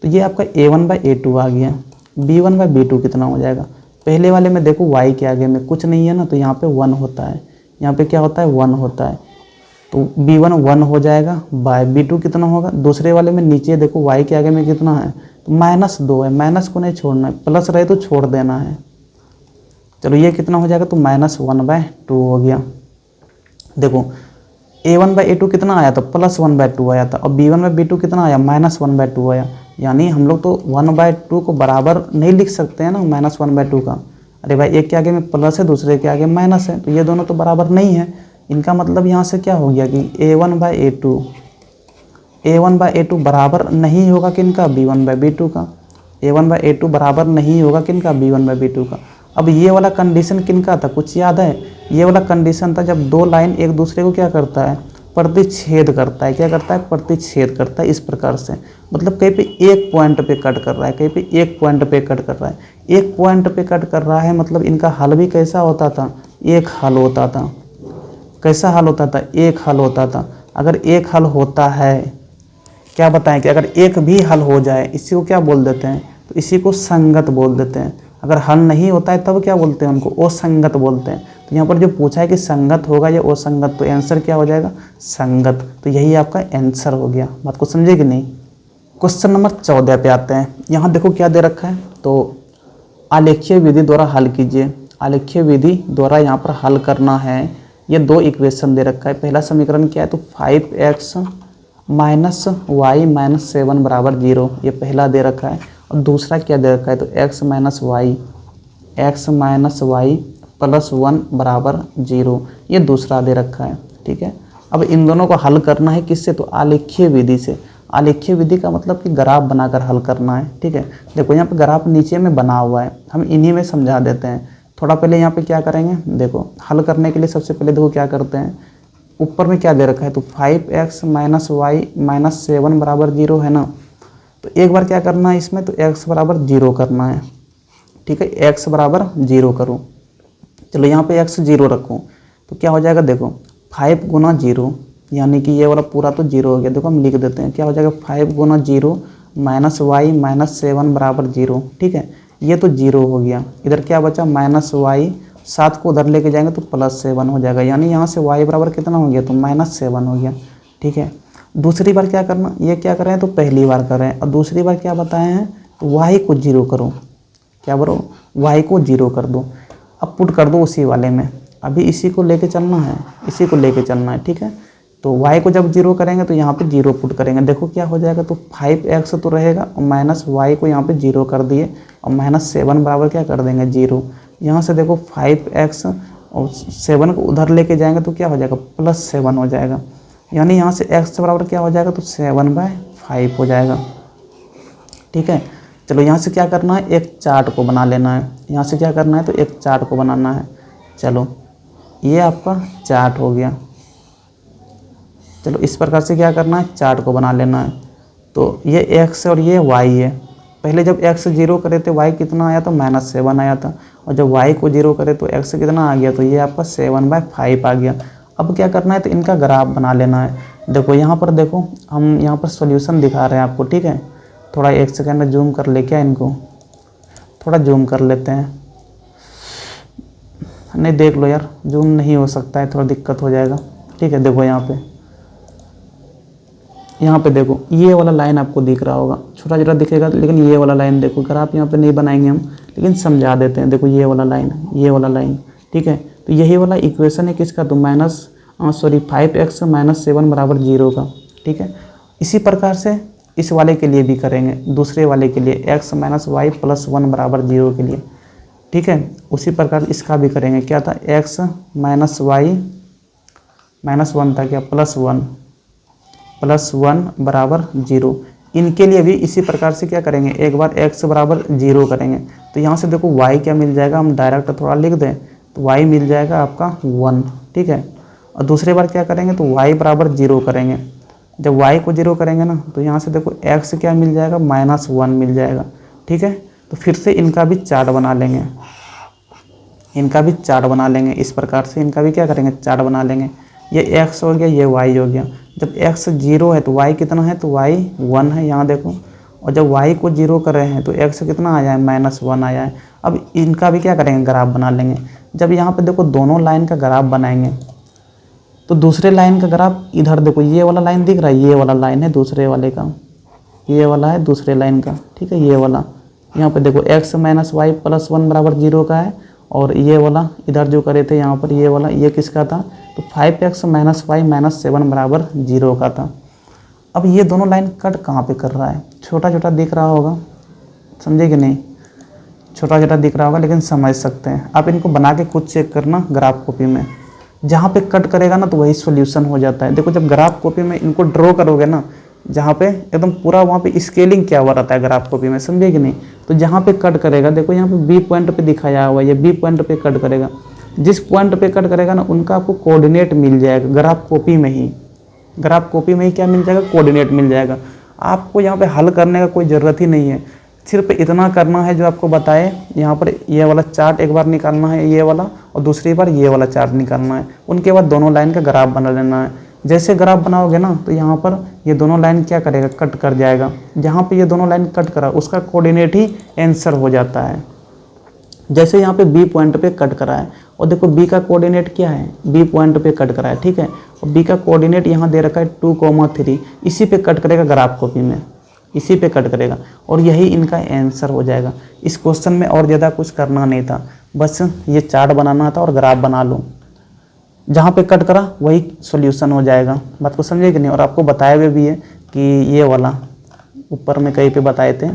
तो ये आपका a1/a2 आ गया। b1/b2 कितना हो जाएगा, पहले वाले में देखो y के आगे में कुछ नहीं है ना, तो यहाँ पे 1 होता है, यहाँ पे क्या होता है 1 होता है, तो b1 1 हो जाएगा, बाय b2 कितना होगा, दूसरे वाले में नीचे देखो y के आगे में कितना है तो -2 है, माइनस को नहीं छोड़ना है, प्लस रहे तो छोड़ देना है। चलो ये कितना हो जाएगा तो -1/2 हो गया। देखो a1/a2 कितना आया था +1/2 आया था, और b1/b2 कितना आया -1/2 आया, यानी हम लोग तो 1/2 को बराबर नहीं लिख सकते हैं ना -1/2 का। अरे भाई एक के आगे में प्लस है, दूसरे के आगे माइनस है, तो ये दोनों तो बराबर नहीं है। इनका मतलब यहाँ से क्या हो गया कि a1/a2 बराबर नहीं होगा किनका b1/b2 का, a1/a2 बराबर नहीं होगा किनका b1/b2 का। अब ये वाला कंडीशन किनका था कुछ याद है, ये वाला कंडीशन था जब दो लाइन एक दूसरे को क्या करता है प्रतिच्छेद करता है, क्या करता है प्रतिच्छेद करता है, इस प्रकार से, मतलब कहीं पे एक पॉइंट पे कट कर रहा है, कहीं पे एक पॉइंट पे कट कर रहा है, एक पॉइंट पे कट कर रहा है, मतलब इनका हल भी कैसा होता था एक हल होता था। कैसा हल होता था एक हल होता था। अगर एक हल होता है, क्या बताएं कि अगर एक भी हल हो जाए इसी को क्या बोल देते हैं तो इसी को संगत बोल देते हैं। अगर हल नहीं होता है तब क्या बोलते हैं उनको असंगत बोलते हैं। तो यहाँ पर जो पूछा है कि संगत होगा या असंगत, तो आंसर क्या हो जाएगा संगत, तो यही आपका आंसर हो गया। बात को समझे कि नहीं। क्वेश्चन नंबर 14 पे आते हैं। यहाँ देखो क्या दे रखा है, तो आलेखीय विधि द्वारा हल कीजिए। आलेखीय विधि द्वारा यहाँ पर हल करना है। ये दो इक्वेशन दे रखा है। पहला समीकरण क्या है तो 5x - y - 7 बराबर 0, ये पहला दे रखा है। और दूसरा क्या दे रखा है तो x - y + 1 बराबर 0, ये दूसरा दे रखा है। ठीक है, अब इन दोनों को हल करना है किससे तो आलेखीय विधि से। आलेखीय विधि का मतलब कि ग्राफ बनाकर हल करना है। ठीक है, देखो यहाँ पे ग्राफ नीचे में बना हुआ है, हम इन्हीं में समझा देते हैं। थोड़ा पहले यहाँ पे क्या करेंगे, देखो हल करने के लिए सबसे पहले देखो क्या करते हैं, ऊपर में क्या दे रखा है तो 5x - y - 7 बराबर 0 है ना, तो एक बार क्या करना है इसमें तो x बराबर 0 करना है। ठीक है, x बराबर 0 करो। चलो यहाँ पे x 0 रखो तो क्या हो जाएगा, देखो 5 × 0, यानी कि ये वाला पूरा तो 0 हो गया। देखो हम लिख देते हैं, क्या हो जाएगा 5 × 0 - y - 7 बराबर 0। ठीक है, ये तो 0 हो गया। इधर क्या बचा -y, 7 को उधर लेके जाएंगे तो +7 हो जाएगा, यानी यहाँ से y बराबर कितना हो गया तो -7 हो गया। ठीक है, दूसरी बार क्या करना, ये क्या कर रहे हैं तो पहली बार कर रहे हैं, और दूसरी बार क्या बताए हैं तो y को 0 करो। क्या करो, y को 0 कर दो। अब पुट कर दो उसी वाले में, अभी इसी को लेके चलना है, इसी को लेके चलना है। ठीक है, तो y को जब 0 करेंगे तो यहाँ पे 0 पुट करेंगे। देखो क्या हो जाएगा तो 5x तो रहेगा और -y को यहाँ पे 0 कर दिए, और -7 बराबर क्या कर देंगे 0। यहाँ से देखो 5x और 7 को उधर लेके जाएंगे तो क्या हो जाएगा +7 हो जाएगा, यानी यहाँ से x बराबर क्या हो जाएगा तो 7/5 हो जाएगा। ठीक है, चलो यहाँ से क्या करना है, एक चार्ट को बना लेना है। यहाँ से क्या करना है तो एक चार्ट को बनाना है। चलो ये आपका चार्ट हो गया। चलो इस प्रकार से क्या करना है, चार्ट को बना लेना है। तो ये x और ये y है। पहले जब x 0 करे थे y कितना आया तो -7 आया था, और जब y को 0 करे तो x कितना आ गया तो ये आपका 7/5 आ गया। अब क्या करना है तो इनका ग्राफ बना लेना है। देखो यहाँ पर, देखो हम यहाँ पर सॉल्यूशन दिखा रहे हैं आपको। ठीक है, थोड़ा एक सेकंड में जूम कर ले, क्या इनको थोड़ा जूम कर लेते हैं। नहीं देख लो यार, जूम नहीं हो सकता है, थोड़ा दिक्कत हो जाएगा। ठीक है, देखो यहाँ पे यहाँ पे देखो ये वाला लाइन आपको दिख रहा होगा, छोटा छोटा दिखेगा, लेकिन ये वाला लाइन देखो, अगर आप यहाँ पे नहीं बनाएंगे हम, लेकिन समझा देते हैं। देखो ये वाला लाइन, ये वाला लाइन, ठीक है। तो यही वाला इक्वेशन है किसका, तो 5x - 7 बराबर 0 का, ठीक है। इसी प्रकार से इस वाले के लिए भी करेंगे, दूसरे वाले के लिए x - y + 1 बराबर 0 के लिए, ठीक है। उसी प्रकार इसका भी करेंगे, क्या था, x - y -1 था क्या, +1 बराबर 0। इनके लिए भी इसी प्रकार से क्या करेंगे, एक बार x बराबर 0 करेंगे, तो यहाँ से देखो y क्या मिल जाएगा, हम डायरेक्ट थोड़ा लिख दें, तो y मिल जाएगा आपका 1, ठीक है। और दूसरी बार क्या करेंगे, तो y बराबर 0 करेंगे। जब y को 0 करेंगे ना, तो यहाँ से देखो x क्या मिल जाएगा, -1 मिल जाएगा, ठीक है। तो फिर से इनका भी चार्ट बना लेंगे, इनका भी चार्ट बना लेंगे, इस प्रकार से इनका भी क्या करेंगे, चार्ट बना लेंगे। ये x हो गया, ये y हो गया। जब x 0 है तो y कितना है, तो y 1 है, यहाँ देखो। और जब y को 0 कर रहे हैं तो x कितना आया है, -1 आया है। अब इनका भी क्या करेंगे, ग्राफ बना लेंगे। जब यहाँ पे देखो दोनों लाइन का ग्राफ बनाएंगे, तो दूसरे लाइन का ग्राफ इधर देखो, ये वाला लाइन दिख रहा है, ये वाला लाइन है दूसरे वाले का, ये वाला है दूसरे लाइन का, ठीक है। ये वाला यहाँ पे देखो x - y + 1 बराबर 0 का है, और ये वाला इधर जो करे थे यहाँ पर, ये वाला, ये किसका था, तो 5x - y - 7 बराबर 0 का था। अब ये दोनों लाइन कट कहाँ पे कर रहा है, छोटा छोटा दिख रहा होगा, समझे कि नहीं, छोटा छोटा दिख रहा होगा, लेकिन समझ सकते हैं आप। इनको बना के खुद चेक करना ग्राफ कॉपी में, जहाँ पे कट करेगा ना तो वही सॉल्यूशन हो जाता है। देखो जब ग्राफ कॉपी में इनको ड्रॉ करोगे ना, जहाँ पे एकदम पूरा वहाँ पे स्केलिंग क्या हुआ रहता है ग्राफ कॉपी में, समझे कि नहीं। तो जहाँ पे कट करेगा, देखो यहाँ पे बी पॉइंट पे दिखाया हुआ है, ये बी पॉइंट पे कट करेगा। जिस पॉइंट पे कट करेगा ना, उनका आपको कोऑर्डिनेट मिल जाएगा ग्राफ कॉपी में ही, ग्राफ कॉपी में ही क्या मिल जाएगा, कोऑर्डिनेट मिल जाएगा। आपको यहाँ पे हल करने का कोई ज़रूरत ही नहीं है, सिर्फ इतना करना है जो आपको बताए। यहाँ पर ये वाला चार्ट एक बार निकालना है, ये वाला, और दूसरी बार ये वाला चार्ट निकालना है। उनके बाद दोनों लाइन का ग्राफ बना लेना है। जैसे ग्राफ बनाओगे ना, तो यहाँ पर ये दोनों लाइन क्या करेगा, कट कर जाएगा। जहाँ पे ये दोनों लाइन कट करा, उसका कोऑर्डिनेट ही आंसर हो जाता है। जैसे यहाँ पे बी पॉइंट पे कट करा है, और देखो बी का कोऑर्डिनेट क्या है, बी पॉइंट पे कट करा है, ठीक है। और बी का कोऑर्डिनेट यहाँ दे रखा है 2,3, इसी पे कट करेगा ग्राफ कॉपी में, इसी पे कट करेगा, और यही इनका आंसर हो जाएगा। इस क्वेश्चन में और ज़्यादा कुछ करना नहीं था, बस ये चार्ट बनाना था और ग्राफ बना लो। जहाँ पे कट करा वही सॉल्यूशन हो जाएगा। बात को समझे कि नहीं। और आपको बताए हुए भी है कि ये वाला ऊपर में कहीं पे बताए थे,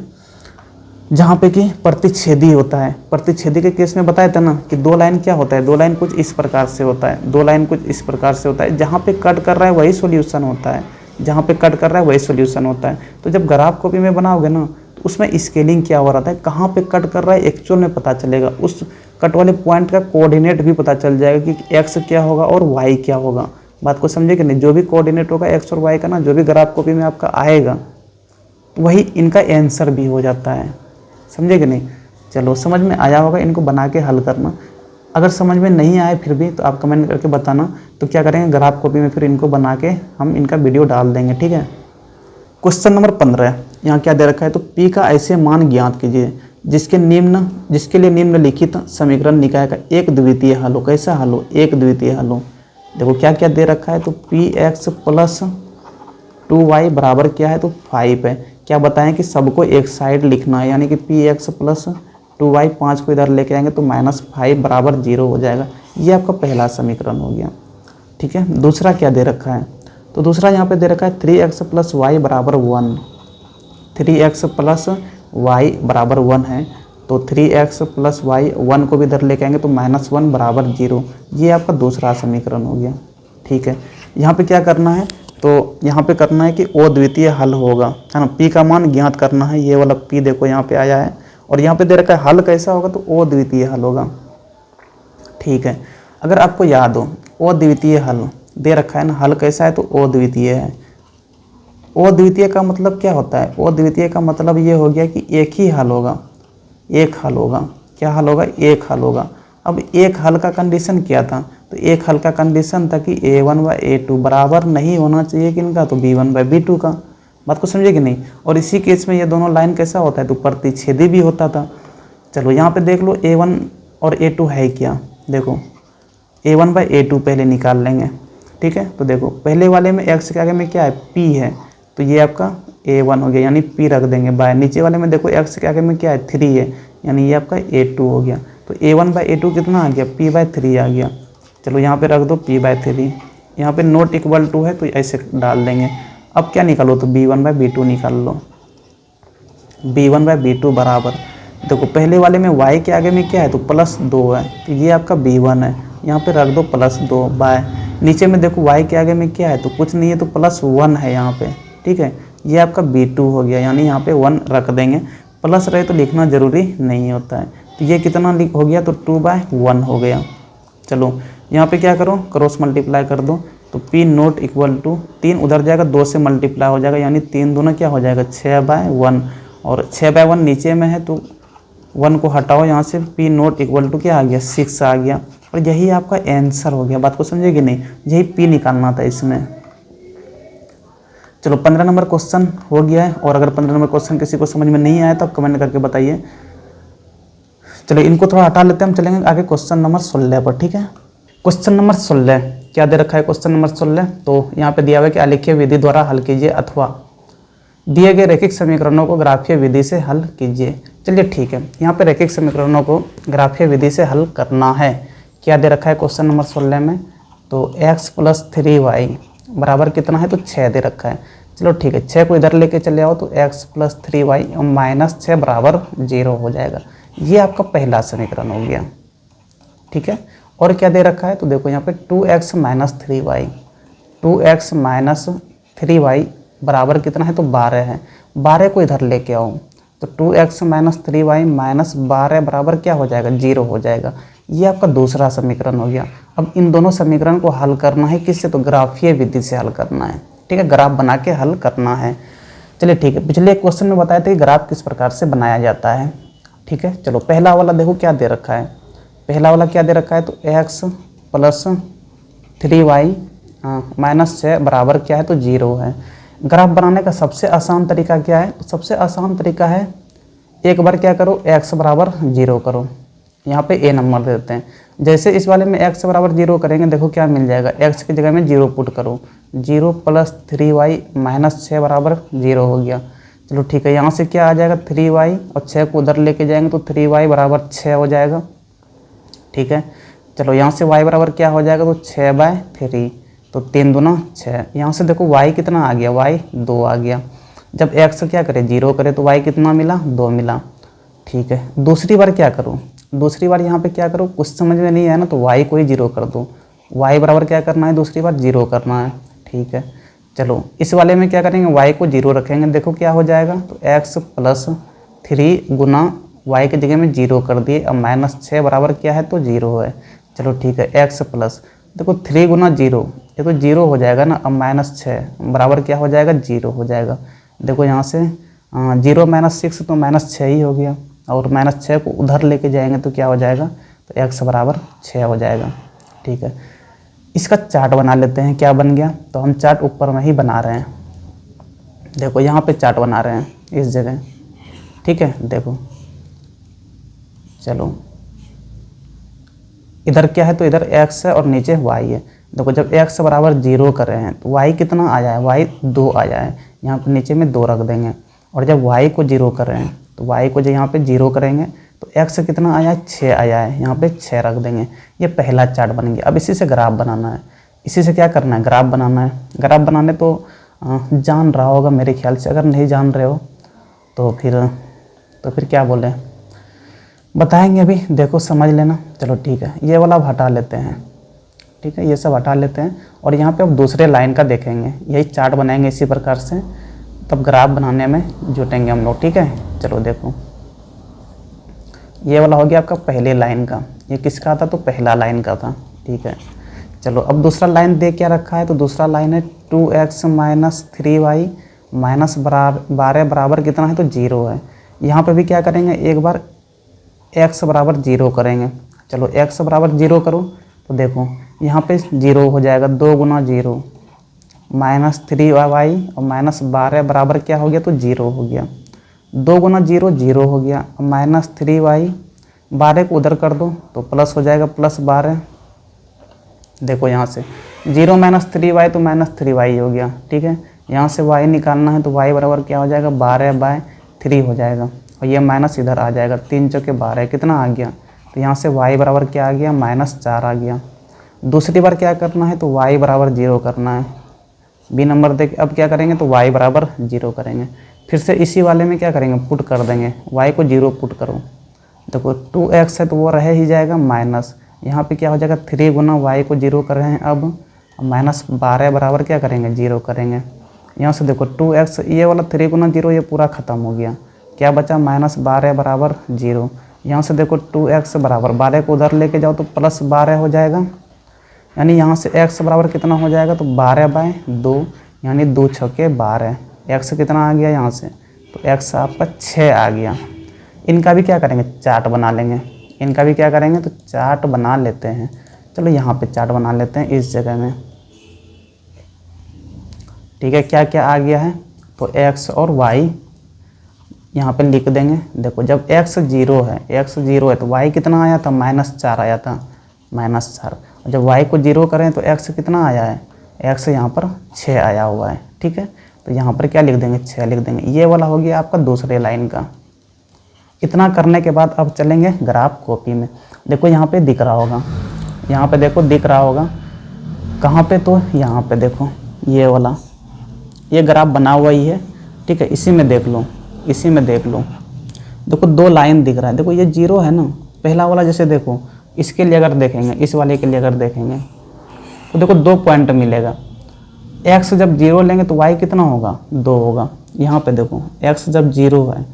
जहाँ पे कि प्रतिच्छेदी होता है। प्रतिच्छेदी के केस में बताए थे ना कि दो लाइन क्या होता है, दो लाइन कुछ इस प्रकार से होता है, दो लाइन कुछ इस प्रकार से होता है। जहाँ पे कट कर रहा है वही सॉल्यूशन होता है, जहाँ पे कट कर रहा है वही सॉल्यूशन होता है। तो जब ग्राफ कॉपी में बनाओगे ना, तो उसमें स्केलिंग क्या हो रहा है, कहाँ पे कट कर रहा है एक्चुअल में पता चलेगा। उस कट वाले पॉइंट का कोऑर्डिनेट भी पता चल जाएगा कि एक्स क्या होगा और वाई क्या होगा। बात को समझे कि नहीं। जो भी कोऑर्डिनेट होगा एक्स और वाई का ना, जो भी ग्राफ कॉपी में आपका आएगा, वही इनका आंसर भी हो जाता है, समझे कि नहीं। चलो समझ में आया होगा, इनको बना के हल करना। अगर समझ में नहीं आए फिर भी तो आप कमेंट करके बताना, तो क्या करेंगे ग्राफ कॉपी में फिर इनको बना के हम इनका वीडियो डाल देंगे, ठीक है। क्वेश्चन नंबर 15 यहाँ क्या दे रखा है, तो P का ऐसे मान ज्ञात कीजिए जिसके लिए निम्नलिखित समीकरण निकाय का एक द्वितीय हल हो। कैसा हल हो, एक द्वितीय हल हो। देखो क्या क्या दे रखा है, तो px + 2y बराबर क्या है, तो 5 है। क्या बताएं कि सबको एक साइड लिखना है, यानी कि px + 2y 5 को इधर लेके आएंगे तो -5 बराबर 0 हो जाएगा। ये आपका पहला समीकरण हो गया, ठीक है। दूसरा क्या दे रखा है, तो दूसरा यहाँ पे दे रखा है 3x + y बराबर 1। 3x + y बराबर 1 है, तो 3x + y 1 को भी इधर लेके आएंगे तो -1 बराबर 0। ये आपका दूसरा समीकरण हो गया, ठीक है। यहाँ पे क्या करना है, तो यहाँ पे करना है कि अद्वितीय हल होगा, है ना। P का मान ज्ञात करना है, ये वाला P देखो यहाँ पे आया है, और यहाँ पे दे रखा है हल कैसा होगा, तो अद्वितीय हल होगा, ठीक है। अगर आपको याद हो अद्वितीय हल दे रखा है ना, हल कैसा है, तो अद्वितीय है। अद्वितीय का मतलब क्या होता है, अद्वितीय का मतलब ये हो गया कि एक ही हल होगा, एक हल होगा। क्या हल होगा, एक हल होगा। अब एक हल का कंडीशन क्या था, तो एक हल का कंडीशन था कि a1 व a2 बराबर नहीं होना चाहिए किनका, तो b1 व b2 का। बात को समझे कि नहीं। और इसी केस में ये दोनों लाइन कैसा होता है, तो प्रतिच्छेदी भी होता था। चलो यहाँ पे देख लो a1 और a2 है क्या, देखो a1 व a2 पहले निकाल लेंगे, ठीक है। तो देखो पहले वाले में x के आगे में क्या है, p है, तो ये आपका A1 हो गया, यानी P रख देंगे बाय। नीचे वाले में देखो x के आगे में क्या है 3 है, यानी ये आपका A2 हो गया। तो A1/A2 कितना आ गया, P/3 आ गया। चलो यहाँ पे रख दो P/3, यहाँ पे नॉट इक्वल टू है तो ऐसे डाल देंगे। अब क्या निकालो, तो B1/B2 निकाल लो। B1/B2 बराबर, देखो पहले वाले में y के आगे में क्या है तो +2 है, तो ये आपका B1 है, यहाँ पे रख दो +2 बाय। नीचे में देखो y के आगे में क्या है तो कुछ नहीं है तो +1 है यहाँ पे, ठीक है। ये आपका B2 हो गया, यानी यहाँ पे 1 रख देंगे। प्लस रहे तो लिखना ज़रूरी नहीं होता है। तो ये कितना हो गया, तो 2/1 हो गया। चलो यहाँ पे क्या करो, क्रॉस मल्टीप्लाई कर दो, तो P नॉट इक्वल टू 3 उधर जाएगा, 2 से मल्टीप्लाई हो जाएगा, यानी 3 दूना क्या हो जाएगा 6/1, और 6/1 नीचे में है तो 1 को हटाओ यहाँ से, P नॉट इक्वल टू क्या आ गया 6 आ गया। और यही आपका आंसर हो गया। बात को समझे कि नहीं, यही P निकालना था इसमें। चलो 15 नंबर क्वेश्चन हो गया है। और अगर 15 नंबर क्वेश्चन किसी को समझ में नहीं आया तो आप कमेंट करके बताइए। चलो इनको थोड़ा हटा लेते हैं, हम चलेंगे आगे क्वेश्चन नंबर 16 पर, ठीक है। क्वेश्चन नंबर 16 क्या दे रखा है, क्वेश्चन नंबर 16 तो यहाँ पे दिया हुआ है कि आलेखीय विधि द्वारा हल कीजिए अथवा दिए गए रैखिक समीकरणों को ग्राफीय विधि से हल कीजिए। चलिए ठीक है, यहाँ पे रैखिक समीकरणों को ग्राफीय विधि से हल करना है। क्या दे रखा है क्वेश्चन नंबर 16 में, तो x + 3y बराबर कितना है, तो 6 दे रखा है। चलो ठीक है, 6 को इधर लेके चले आओ तो x + 3y -6 बराबर 0 हो जाएगा। ये आपका पहला समीकरण हो गया, ठीक है। और क्या दे रखा है, तो देखो यहाँ पे 2x - 3y, 2x - 3y बराबर कितना है, तो 12 है। 12 को इधर लेके आओ तो 2x - 3y -12 बराबर क्या हो जाएगा 0 हो जाएगा। ये आपका दूसरा समीकरण हो गया। अब इन दोनों समीकरण को हल करना है किससे, तो ग्राफीय विधि से हल करना है, ठीक है। ग्राफ बना के हल करना है। चलिए ठीक है, पिछले क्वेश्चन में बताया था कि ग्राफ किस प्रकार से बनाया जाता है, ठीक है। चलो पहला वाला देखो क्या दे रखा है, पहला वाला क्या दे रखा है, तो x + 3y -6 बराबर क्या है, तो 0 है। ग्राफ बनाने का सबसे आसान तरीका क्या है, तो सबसे आसान तरीका है एक बार क्या करो, x बराबर 0 करो, यहाँ पे a नंबर देते हैं। जैसे इस वाले में x बराबर 0 करेंगे, देखो क्या मिल जाएगा, x की जगह में 0 पुट करो, 0 + 3y -6 बराबर 0 हो गया। चलो ठीक है, यहाँ से क्या आ जाएगा 3y, और 6 को उधर लेके जाएंगे तो 3y बराबर 6 हो जाएगा, ठीक है। चलो यहाँ से y बराबर क्या हो जाएगा, तो 6/3, तो 3 दूना 6। यहाँ से देखो y कितना आ गया, y 2 आ गया। जब x क्या करे 0 करे तो y कितना मिला, 2 मिला, ठीक है। दूसरी बार क्या करूँ, दूसरी बार यहाँ पे क्या करो, कुछ समझ में नहीं आया ना तो y को ही 0 कर दो। y बराबर क्या करना है, दूसरी बार 0 करना है, ठीक है। चलो इस वाले में क्या करेंगे, y को 0 रखेंगे, देखो क्या हो जाएगा, तो x + 3 गुना y की जगह में 0 कर दिए। अब -6 बराबर क्या है, तो 0 है। चलो ठीक है, x प्लस देखो 3 गुना 0, ये तो 0 हो जाएगा ना। अब -6 बराबर क्या हो जाएगा, 0 हो जाएगा। देखो यहाँ से 0 - 6 तो -6 ही हो गया, और -6 को उधर लेके जाएंगे तो क्या हो जाएगा, तो x बराबर 6 हो जाएगा, ठीक है। इसका चार्ट बना लेते हैं, क्या बन गया, तो हम चार्ट ऊपर में ही बना रहे हैं। देखो यहाँ पे चार्ट बना रहे हैं इस जगह, ठीक है। देखो चलो इधर क्या है, तो इधर x है और नीचे y है। देखो जब x बराबर 0 कर रहे हैं तो y कितना आ जाए, y 2 आ जाए, यहाँ पे नीचे में 2 रख देंगे। और जब y को 0 कर रहे हैं तो y को जो यहाँ पे 0 करेंगे तो x कितना आ जाए, 6 आ जाए, यहाँ पे 6 रख देंगे। ये पहला चार्ट बन गया। अब इसी से ग्राफ बनाना है, इसी से क्या करना है, ग्राफ बनाना है। ग्राफ बनाने तो जान रहा होगा मेरे ख्याल से, अगर नहीं जान रहे हो तो फिर क्या बोले, बताएंगे अभी, देखो समझ लेना। चलो ठीक है, ये वाला अब हटा लेते हैं, ठीक है, ये सब हटा लेते हैं। और यहाँ पे अब दूसरे लाइन का देखेंगे, यही चार्ट बनाएंगे इसी प्रकार से, तब ग्राफ बनाने में जुटेंगे हम लोग, ठीक है। चलो देखो ये वाला हो गया आपका पहले लाइन का, ये किसका था, तो पहला लाइन का था, ठीक है। चलो अब दूसरा लाइन दे क्या रखा है, तो दूसरा लाइन है 2x - 3y -12 बराबर कितना है, तो 0 है। यहाँ पे भी क्या करेंगे, एक बार x बराबर 0 करेंगे। चलो x बराबर 0 करो तो देखो यहाँ पे 0 हो जाएगा, 2 गुना 0 -3y और -12 बराबर क्या हो गया, तो 0 हो गया। 2 गुना 0 0 हो गया, -3y, 12 को उधर कर दो तो प्लस हो जाएगा, +12। देखो यहाँ से 0 - 3y तो -3y हो गया, ठीक है। यहाँ से y निकालना है तो y बराबर क्या हो जाएगा 12/3 हो जाएगा और ये माइनस इधर आ जाएगा, 3 चौके 12 कितना आ गया, तो यहाँ से y बराबर क्या आ गया -4 आ गया। दूसरी बार क्या करना है तो y बराबर 0 करना है, बी नंबर देख अब क्या करेंगे तो y बराबर 0 करेंगे। फिर से इसी वाले में क्या करेंगे पुट कर देंगे, y को 0 पुट करो, देखो 2x है तो वो रह ही जाएगा माइनस, यहाँ पे क्या हो जाएगा 3 गुना y को 0 कर रहे हैं अब -12 बराबर क्या करेंगे 0 करेंगे। यहाँ से देखो 2x ये वाला 3 गुना 0 ये पूरा ख़त्म हो गया, क्या बचा -12 बराबर 0। यहाँ से देखो 2x बराबर 12 को उधर लेके जाओ तो +12 हो जाएगा, यानी यहाँ से x बराबर कितना हो जाएगा तो 12/2 यानी 2 छक्के 12, x कितना आ गया यहाँ से तो x आपका 6 आ गया। इनका भी क्या करेंगे चार्ट बना लेंगे, इनका भी क्या करेंगे तो चार्ट बना लेते हैं। चलो यहाँ पे चार्ट बना लेते हैं इस जगह में, ठीक है। क्या क्या आ गया है तो x और y यहाँ पे लिख देंगे। देखो जब x 0 है तो y कितना आया था -4 आया था, -4। जब y को 0 करें तो x कितना आया है, x यहाँ पर 6 आया हुआ है, ठीक है। तो यहाँ पर क्या लिख देंगे 6 लिख देंगे। ये वाला हो गया आपका दूसरे लाइन का। इतना करने के बाद अब चलेंगे ग्राफ कॉपी में। देखो यहाँ पे दिख रहा होगा, यहाँ पे देखो दिख रहा होगा कहाँ पे, तो यहाँ पे देखो ये वाला ये ग्राफ बना हुआ ही है, ठीक है। इसी में देख लो, इसी में देख लो, देखो 2 लाइन दिख रहा है। देखो ये 0 है ना, पहला वाला जैसे देखो इसके लिए अगर देखेंगे, इस वाले के लिए अगर देखेंगे तो देखो 2 पॉइंट मिलेगा। x जब 0 लेंगे तो y कितना होगा 2 होगा। यहाँ पे देखो x जब 0 है,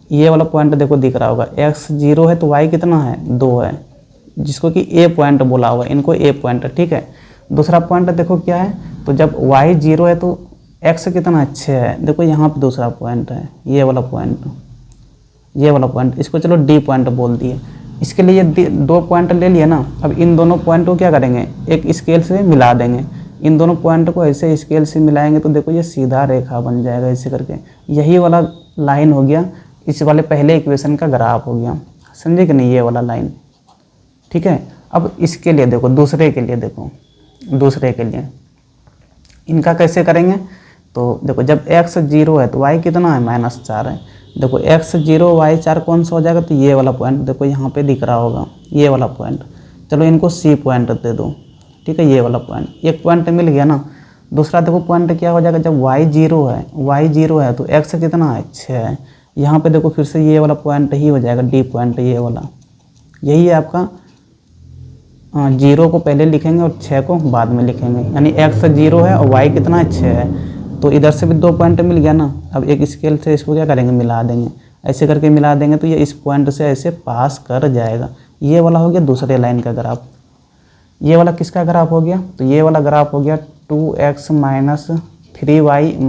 ये वाला पॉइंट देखो दिख रहा होगा, x 0 है तो y कितना है 2 है, जिसको कि a पॉइंट बोला हुआ है, इनको a पॉइंट, ठीक है। दूसरा पॉइंट देखो क्या है, तो जब y 0 है तो x कितना है 6 है। देखो यहाँ पे दूसरा पॉइंट है, ये वाला पॉइंट, ये वाला पॉइंट, इसको चलो d पॉइंट बोल दिए। इसके लिए 2 पॉइंट ले लिए ना, अब इन दोनों पॉइंट को क्या करेंगे एक स्केल से मिला देंगे। इन दोनों पॉइंट को ऐसे स्केल से मिलाएंगे तो देखो ये सीधा रेखा बन जाएगा ऐसे करके, यही वाला लाइन हो गया, इस वाले पहले इक्वेशन का ग्राफ हो गया, समझे कि नहीं, ये वाला लाइन, ठीक है। अब इसके लिए देखो, दूसरे के लिए देखो, दूसरे के लिए इनका कैसे करेंगे तो देखो जब x 0 है तो y कितना है -4 है। देखो x 0 y 4 कौन सा हो जाएगा तो ये वाला पॉइंट देखो यहाँ पे दिख रहा होगा, ये वाला पॉइंट। चलो इनको c पॉइंट दे दो, ठीक है। ये वाला पॉइंट, एक पॉइंट मिल गया ना। दूसरा देखो पॉइंट क्या हो जाएगा, जब y 0 है तो x कितना है 6 है। यहाँ पे देखो फिर से ये वाला पॉइंट ही हो जाएगा d पॉइंट, ये वाला, यही है आपका। 0 को पहले लिखेंगे और 6 को बाद में लिखेंगे, यानी x 0 है और y कितना है 6 है। तो इधर से भी 2 पॉइंट मिल गया ना। अब एक स्केल से इसको क्या करेंगे मिला देंगे, ऐसे करके मिला देंगे तो ये इस पॉइंट से ऐसे पास कर जाएगा। ये वाला हो गया दूसरे लाइन का ग्राफ। ये वाला किसका ग्राफ हो गया तो ये वाला ग्राफ हो गया 2x - 3y -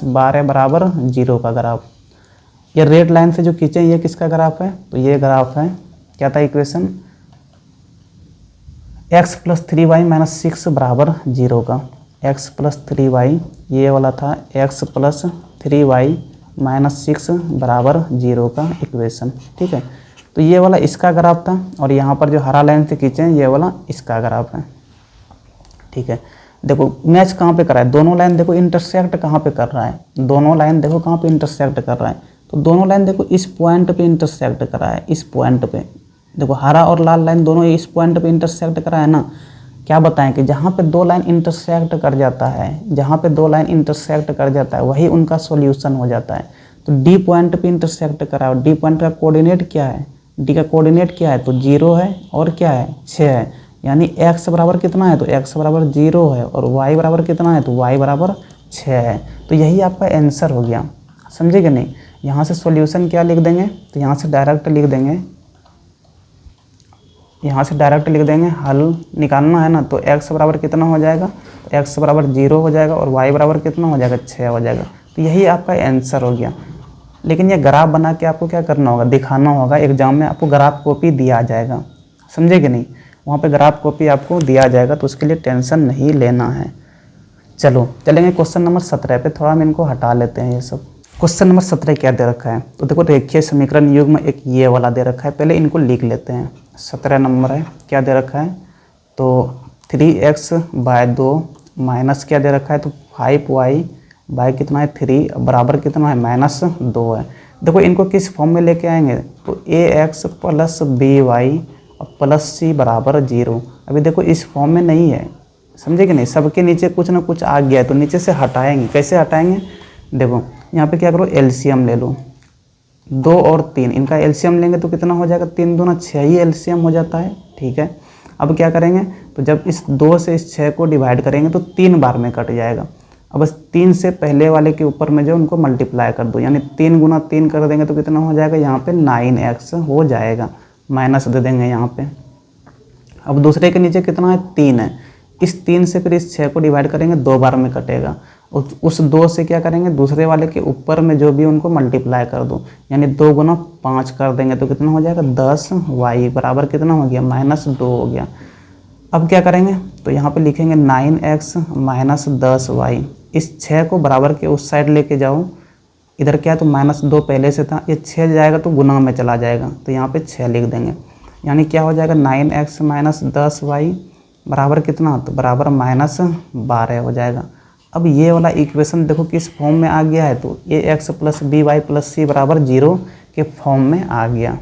12 बराबर 0 का ग्राफ। ये रेड लाइन से जो खींचे ये किसका ग्राफ है तो ये ग्राफ है, क्या था इक्वेशन, x + 3y - 6 बराबर 0 का। x + 3y ये वाला था, x + 3y - 6 बराबर 0 का इक्वेशन, ठीक है। तो ये वाला इसका ग्राफ था और यहाँ पर जो हरा लाइन से खींचे हैं ये वाला इसका ग्राफ है, ठीक है। देखो मैच कहाँ पे कर रहा है, दोनों लाइन देखो इंटरसेक्ट कहाँ पे कर रहा है, दोनों लाइन देखो कहाँ पे इंटरसेक्ट कर रहा है, तो दोनों लाइन देखो इस पॉइंट पे इंटरसेक्ट कर रहा है, इस पॉइंट पे। देखो हरा और लाल लाइन दोनों इस पॉइंट पे इंटरसेक्ट कर रहा है ना। क्या बताएं कि जहाँ पे 2 लाइन इंटरसेक्ट कर जाता है, जहाँ पे 2 लाइन इंटरसेक्ट कर जाता है वही उनका सॉल्यूशन हो जाता है। तो डी पॉइंट पे इंटरसेक्ट करा और डी पॉइंट का कोऑर्डिनेट क्या है, डी का कोऑर्डिनेट क्या है तो 0 है और क्या है 6 है, यानी x बराबर कितना है तो x बराबर 0 है और y बराबर कितना है तो y बराबर 6 है। तो यही आपका आंसर हो गया, समझे कि नहीं। यहाँ से सॉल्यूशन क्या लिख देंगे तो यहाँ से डायरेक्ट लिख देंगे, यहाँ से डायरेक्ट लिख देंगे, हल निकालना है ना तो x बराबर कितना हो जाएगा तो x बराबर 0 हो जाएगा और y बराबर कितना हो जाएगा 6 हो जाएगा। तो यही आपका आंसर हो गया। लेकिन ये ग्राफ बना के आपको क्या करना होगा, दिखाना होगा, एग्जाम में आपको ग्राफ कॉपी दिया जाएगा, समझे कि नहीं। वहाँ पे ग्राफ कॉपी आपको दिया जाएगा तो उसके लिए टेंशन नहीं लेना है। चलो चलेंगे क्वेश्चन नंबर 17 पे, थोड़ा हम इनको हटा लेते हैं ये सब। क्वेश्चन नंबर 17 क्या दे रखा है तो देखो रेखीय समीकरण युग्म एक ये वाला दे रखा है, पहले इनको लिख लेते हैं। 17 नंबर है, क्या दे रखा है तो 3x/2 माइनस क्या दे रखा है तो 5y बाई कितना है 3 बराबर कितना है -2 है। देखो इनको किस फॉर्म में लेके आएंगे, तो ax प्लस by और प्लस सी बराबर 0। अभी देखो इस फॉर्म में नहीं है, समझे कि नहीं, सबके नीचे कुछ ना कुछ आ गया है, तो नीचे से हटाएंगे। कैसे हटाएंगे, देखो यहाँ पे क्या करो, एलसीएम ले लो, 2 और 3 इनका एलसीएम लेंगे तो कितना हो जाएगा, 3 दूना 6 ही एलसीएम हो जाता है। ठीक है, अब क्या करेंगे, तो जब इस 2 से इस 6 को डिवाइड करेंगे तो 3 बार में कट जाएगा। अब बस 3 से पहले वाले के ऊपर में जो उनको मल्टीप्लाई कर दो, यानी 3 गुना 3 कर देंगे तो कितना हो जाएगा, यहाँ पे 9x हो जाएगा, माइनस दे देंगे यहाँ पे। अब दूसरे के नीचे कितना है 3 है, इस 3 से फिर इस 6 को डिवाइड करेंगे, 2 बार में कटेगा। उस 2 से क्या करेंगे, दूसरे वाले के ऊपर में जो भी उनको मल्टीप्लाई कर दो, यानी 2 गुना 5 कर देंगे तो कितना हो जाएगा 10y बराबर कितना हो गया -2 हो गया। अब क्या करेंगे, तो यहाँ पे लिखेंगे 9x माइनस 10y, इस 6 को बराबर के उस साइड लेके जाओ, इधर क्या है तो -2 पहले से था, ये 6 जाएगा तो गुना में चला जाएगा, तो यहाँ पे 6 लिख देंगे, यानी क्या हो जाएगा 9x माइनस 10y बराबर कितना, तो बराबर -12 हो जाएगा। अब ये वाला इक्वेशन देखो किस फॉर्म में आ गया है, तो ax plus by plus c बराबर 0 के फॉर्म में आ गया।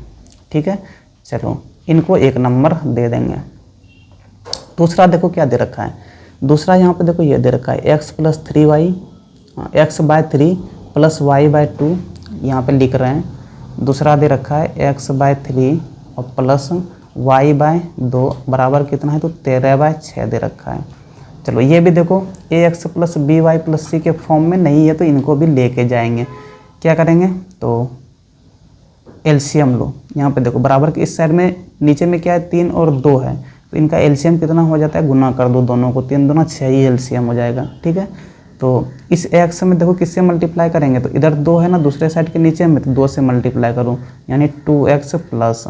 ठीक है, चलो इनको 1 नंबर दे देंगे। दूसरा देखो क्या दे रखा है, दूसरा यहाँ पे देखो ये दे रखा है x plus 3y, x/3 plus y/2 यहाँ पे लिख रहे हैं। दूसरा दे रखा है x/3 और प्लस y/2 बराबर कितना है, तो 13/6 दे रखा है। चलो ये भी देखो ax plus by plus c के फॉर्म में नहीं है, तो इनको भी लेके जाएंगे। क्या करेंगे, तो एलसीएम लो, यहाँ पे देखो बराबर के इस साइड में नीचे में क्या है 3 और 2 है, तो इनका एलसीएम कितना हो जाता है, गुना कर दो दोनों को, 3 दूना 6 ही एलसीएम हो जाएगा। ठीक है, तो इस x में देखो किससे मल्टीप्लाई करेंगे, तो इधर 2 है ना दूसरे साइड के नीचे में, तो 2 से मल्टीप्लाई करूँ यानी 2x प्लस।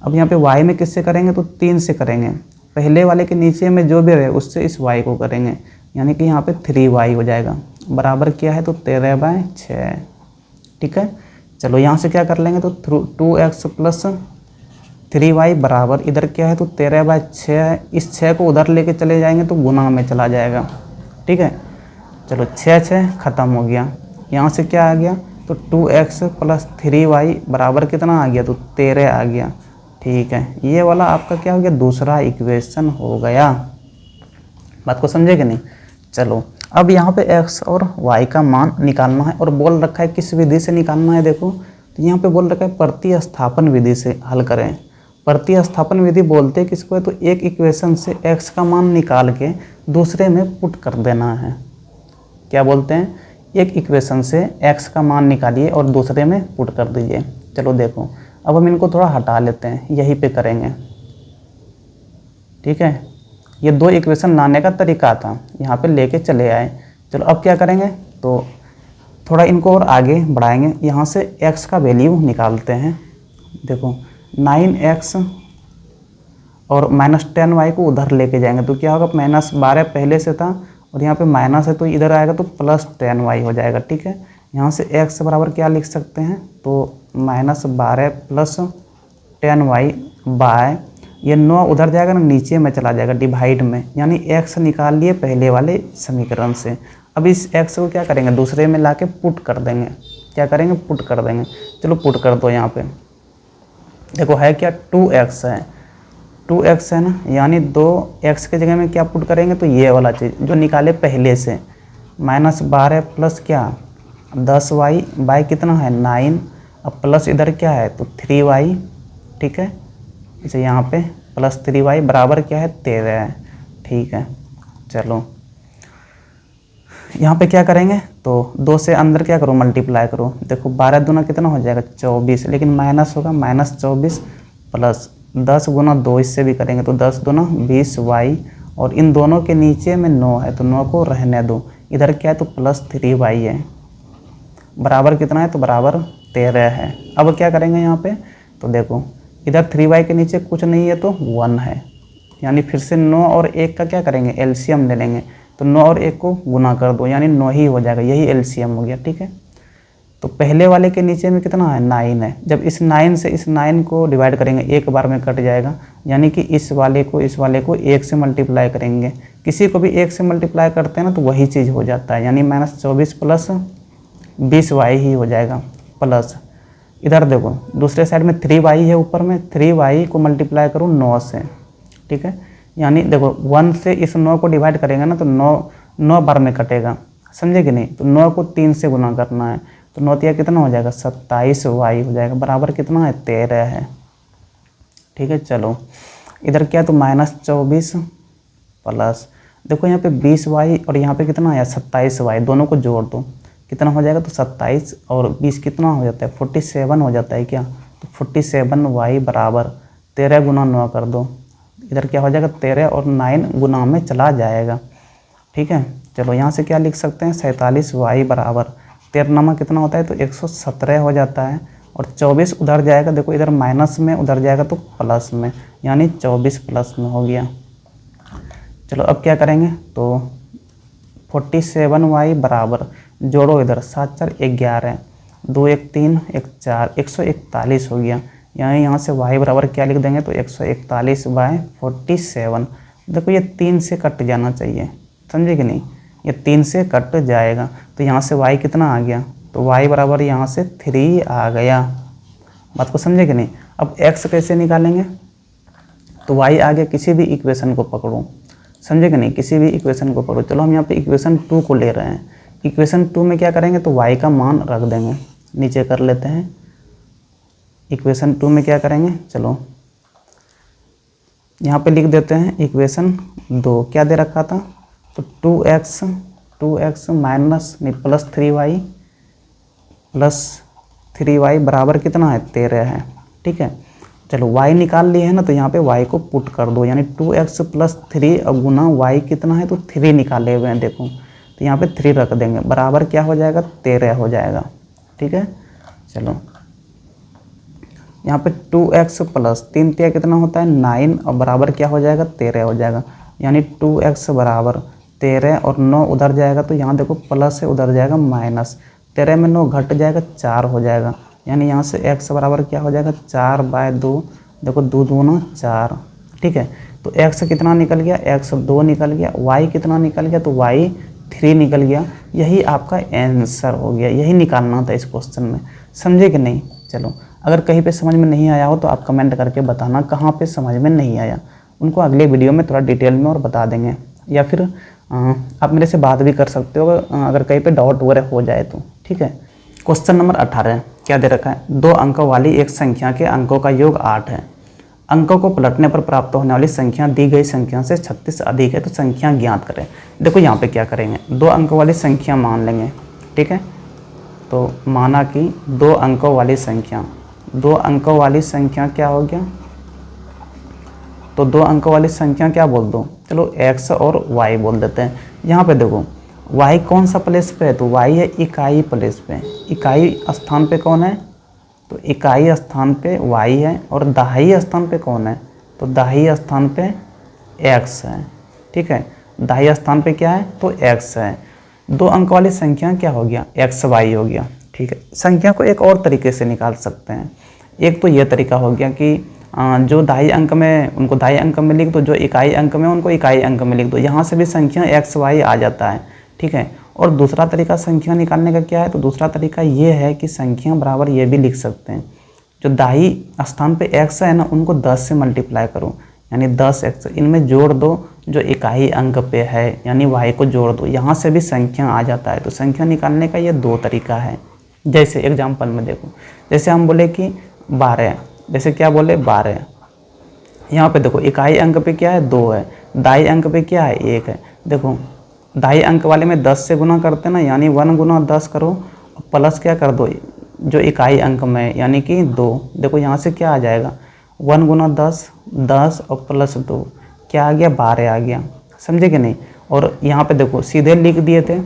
अब यहाँ पे y में किससे करेंगे, तो 3 से करेंगे, पहले वाले के नीचे में जो भी रहे उससे इस y को करेंगे, यानी कि यहाँ पे 3y हो जाएगा, बराबर क्या है तो 13/6। ठीक है, चलो यहाँ से क्या कर लेंगे, तो 2x प्लस 3y बराबर इधर क्या है तो 13/6 है, इस 6 को उधर लेके चले जाएंगे तो गुना में चला जाएगा। ठीक है, चलो 6 ख़त्म हो गया, यहाँ से क्या आ गया, तो 2x प्लस 3y बराबर कितना आ गया, तो 13 आ गया। ठीक है, ये वाला आपका क्या हो गया, दूसरा इक्वेशन हो गया। बात को समझे कि नहीं। चलो अब यहाँ पे x और y का मान निकालना है, और बोल रखा है किस विधि से निकालना है, देखो तो यहाँ पे बोल रखा है प्रतिस्थापन विधि से हल करें। प्रतिस्थापन विधि बोलते हैं किसको है, तो एक इक्वेशन से x का मान निकाल के दूसरे में पुट कर देना है। क्या बोलते हैं, एक इक्वेशन से x का मान निकालिए और दूसरे में पुट कर दीजिए। चलो देखो अब हम इनको थोड़ा हटा लेते हैं, यहीं पे करेंगे। ठीक है, ये 2 इक्वेशन लाने का तरीका था, यहाँ पे लेके चले आए। चलो अब क्या करेंगे, तो थोड़ा इनको और आगे बढ़ाएंगे, यहाँ से x का वैल्यू निकालते हैं। देखो 9x और -10y को उधर लेके जाएंगे तो क्या होगा, -12 पहले से था और यहाँ पे माइनस है तो इधर आएगा तो +10y हो जाएगा। ठीक है, यहाँ से x बराबर क्या लिख सकते हैं, तो -12 प्लस 10y बाय, ये 9 उधर जाएगा ना, नीचे में चला जाएगा डिवाइड में, यानी x निकाल लिए पहले वाले समीकरण से। अब इस x को क्या करेंगे, दूसरे में लाके पुट कर देंगे। क्या करेंगे, पुट कर देंगे। चलो पुट कर दो, यहाँ पे देखो है क्या 2x है, 2x है ना, यानी 2x के जगह में क्या पुट करेंगे, तो ये वाला चीज़ जो निकाले पहले से, -12 प्लस क्या 10y बाई कितना है 9, अब प्लस इधर क्या है तो 3y। ठीक है, इसे यहाँ पे प्लस 3y बराबर क्या है 13 है। ठीक है, चलो यहाँ पे क्या करेंगे, तो 2 से अंदर क्या करो, मल्टीप्लाई करो। देखो 12 दूना कितना हो जाएगा 24, लेकिन माइनस होगा, -24 प्लस 10 गुना 2 इससे भी करेंगे तो 10 दूना 20y, और इन दोनों के नीचे में 9 है तो 9 को रहने दो, इधर क्या है तो +3y है, बराबर कितना है तो बराबर 13 है। अब क्या करेंगे यहाँ पे, तो देखो इधर 3y के नीचे कुछ नहीं है तो 1 है, यानी फिर से 9 और 1 का क्या करेंगे, एलसीएम ले लेंगे, तो 9 और 1 को गुना कर दो, यानी 9 ही हो जाएगा, यही एलसीएम हो गया। ठीक है, तो पहले वाले के नीचे में कितना है 9 है। जब इस 9 से इस 9 को डिवाइड करेंगे एक बार में कट जाएगा, यानी कि इस वाले को 1 से मल्टीप्लाई करेंगे। किसी को भी 1 से मल्टीप्लाई करते हैं ना तो वही चीज़ हो जाता है, यानी -24 प्लस 20y ही हो जाएगा। प्लस इधर देखो दूसरे साइड में 3y है, ऊपर में 3y को मल्टीप्लाई करूँ 9 से, ठीक है। यानी देखो 1 से इस 9 को डिवाइड करेंगे ना तो 9 बार में कटेगा, समझे कि नहीं। तो 9 को 3 से गुना करना है, तो 9 तिया कितना हो जाएगा 27y हो जाएगा, बराबर कितना है 13 है, ठीक है। चलो इधर क्या तो -24 प्लस देखो यहाँ पे 20y और यहाँ पे कितना आया 27y, दोनों को जोड़ दो कितना हो जाएगा तो 27 और 20 कितना हो जाता है 47 हो जाता है क्या। तो 47y बराबर 13 गुना 9 कर दो, इधर क्या हो जाएगा 13 और 9 गुना में चला जाएगा, ठीक है। चलो यहाँ से क्या लिख सकते हैं 47y बराबर 13 नामा कितना होता है तो 117 हो जाता है, और 24 उधर जाएगा, देखो इधर माइनस में उधर जाएगा तो प्लस में, यानी 24 प्लस में हो गया। चलो अब क्या करेंगे तो 47y बराबर जोड़ो इधर 7 4 11 2 1 3 1 4 141 हो गया। यहाँ से y बराबर क्या लिख देंगे तो 141/47। देखो ये 3 से कट जाना चाहिए, समझे कि नहीं, ये 3 से कट जाएगा। तो यहाँ से y कितना आ गया तो y बराबर यहाँ से 3 आ गया। बात को समझे कि नहीं। अब x कैसे निकालेंगे तो y आ गया, किसी भी इक्वेशन को पकड़ो, समझे कि नहीं, किसी भी इक्वेशन को पकड़ो। चलो हम यहाँ पे इक्वेशन 2 को ले रहे हैं। इक्वेशन 2 में क्या करेंगे तो y का मान रख देंगे, नीचे कर लेते हैं। इक्वेशन 2 में क्या करेंगे, चलो यहाँ पे लिख देते हैं इक्वेशन 2 क्या दे रखा था तो 2x माइनस नहीं प्लस 3y बराबर कितना है 13 है, ठीक है। चलो y निकाल लिए है ना, तो यहाँ पे y को पुट कर दो, यानी 2x + 3 अब गुना y कितना है तो 3 निकाले हुए हैं, देखो तो यहाँ पे 3 रख देंगे, बराबर क्या हो जाएगा 13 हो जाएगा, ठीक है। चलो यहाँ पे 2x + 3 तिया कितना होता है 9 और बराबर क्या हो जाएगा 13 हो जाएगा, यानी 2x बराबर 13 और 9 उधर जाएगा तो यहाँ देखो प्लस है, उधर जाएगा माइनस, 13 में 9 घट जाएगा 4 हो जाएगा, यानी यहाँ से x बराबर क्या हो जाएगा 4/2, देखो 2 दूना 4, ठीक है। तो x कितना निकल गया x 2 निकल गया, y कितना निकल गया तो y 3 निकल गया। यही आपका आंसर हो गया, यही निकालना था इस क्वेश्चन में, समझे कि नहीं। चलो अगर कहीं पे समझ में नहीं आया हो तो आप कमेंट करके बताना कहाँ पे समझ में नहीं आया, उनको अगले वीडियो में थोड़ा डिटेल में और बता देंगे, या फिर आप मेरे से बात भी कर सकते हो अगर कहीं पे डाउट वगैरह हो जाए तो, ठीक है। क्वेश्चन नंबर 18 क्या दे रखा है, 2 अंकों वाली एक संख्या के अंकों का योग 8 है, अंकों को पलटने पर प्राप्त होने वाली संख्या दी गई संख्या से 36 अधिक है, तो संख्या ज्ञात करें। देखो यहाँ पे क्या करेंगे 2 अंकों वाली संख्या मान लेंगे, ठीक है। तो माना कि 2 अंकों वाली संख्या, 2 अंकों वाली संख्या क्या हो गया तो 2 अंकों वाली संख्या क्या बोल दो, चलो x और y बोल देते हैं। यहाँ पे देखो y कौन सा प्लेस पे है तो y है इकाई प्लेस पे, इकाई स्थान पे कौन है तो इकाई स्थान पे y है, और दहाई स्थान पे कौन है तो दहाई स्थान पे x है, ठीक है। दहाई स्थान पे क्या है तो x है। 2 अंक वाली संख्या क्या हो गया xy हो गया, ठीक है। संख्या को एक और तरीके से निकाल सकते हैं, एक तो ये तरीका हो गया कि जो दहाई अंक में उनको दहाई अंक में लिख दो, जो इकाई अंक में उनको इकाई अंक में लिख दो, यहाँ से भी संख्या xy आ जाता है, ठीक है। और दूसरा तरीका संख्या निकालने का क्या है तो दूसरा तरीका ये है कि संख्या बराबर ये भी लिख सकते हैं, जो दाई स्थान पे x है ना उनको 10 से मल्टीप्लाई करो, यानी 10x इनमें जोड़ दो जो इकाई अंक पे है, यानी y को जोड़ दो, यहाँ से भी संख्या आ जाता है। तो संख्या निकालने का ये 2 तरीका है। जैसे एग्जाम्पल में देखो, जैसे हम बोले कि 12, जैसे क्या बोले 12, यहाँ पे देखो इकाई अंक पे क्या है 2 है, दाई अंक पे क्या है 1 है। देखो दाई अंक वाले में 10 से गुना करते ना, यानी 1 गुना 10 करो, प्लस क्या कर दो जो इकाई अंक में यानी कि 2, देखो यहाँ से क्या आ जाएगा 1 गुना 10 10 और प्लस 2 क्या आ गया 12 आ गया, समझे कि नहीं। और यहाँ पे देखो सीधे लिख दिए थे,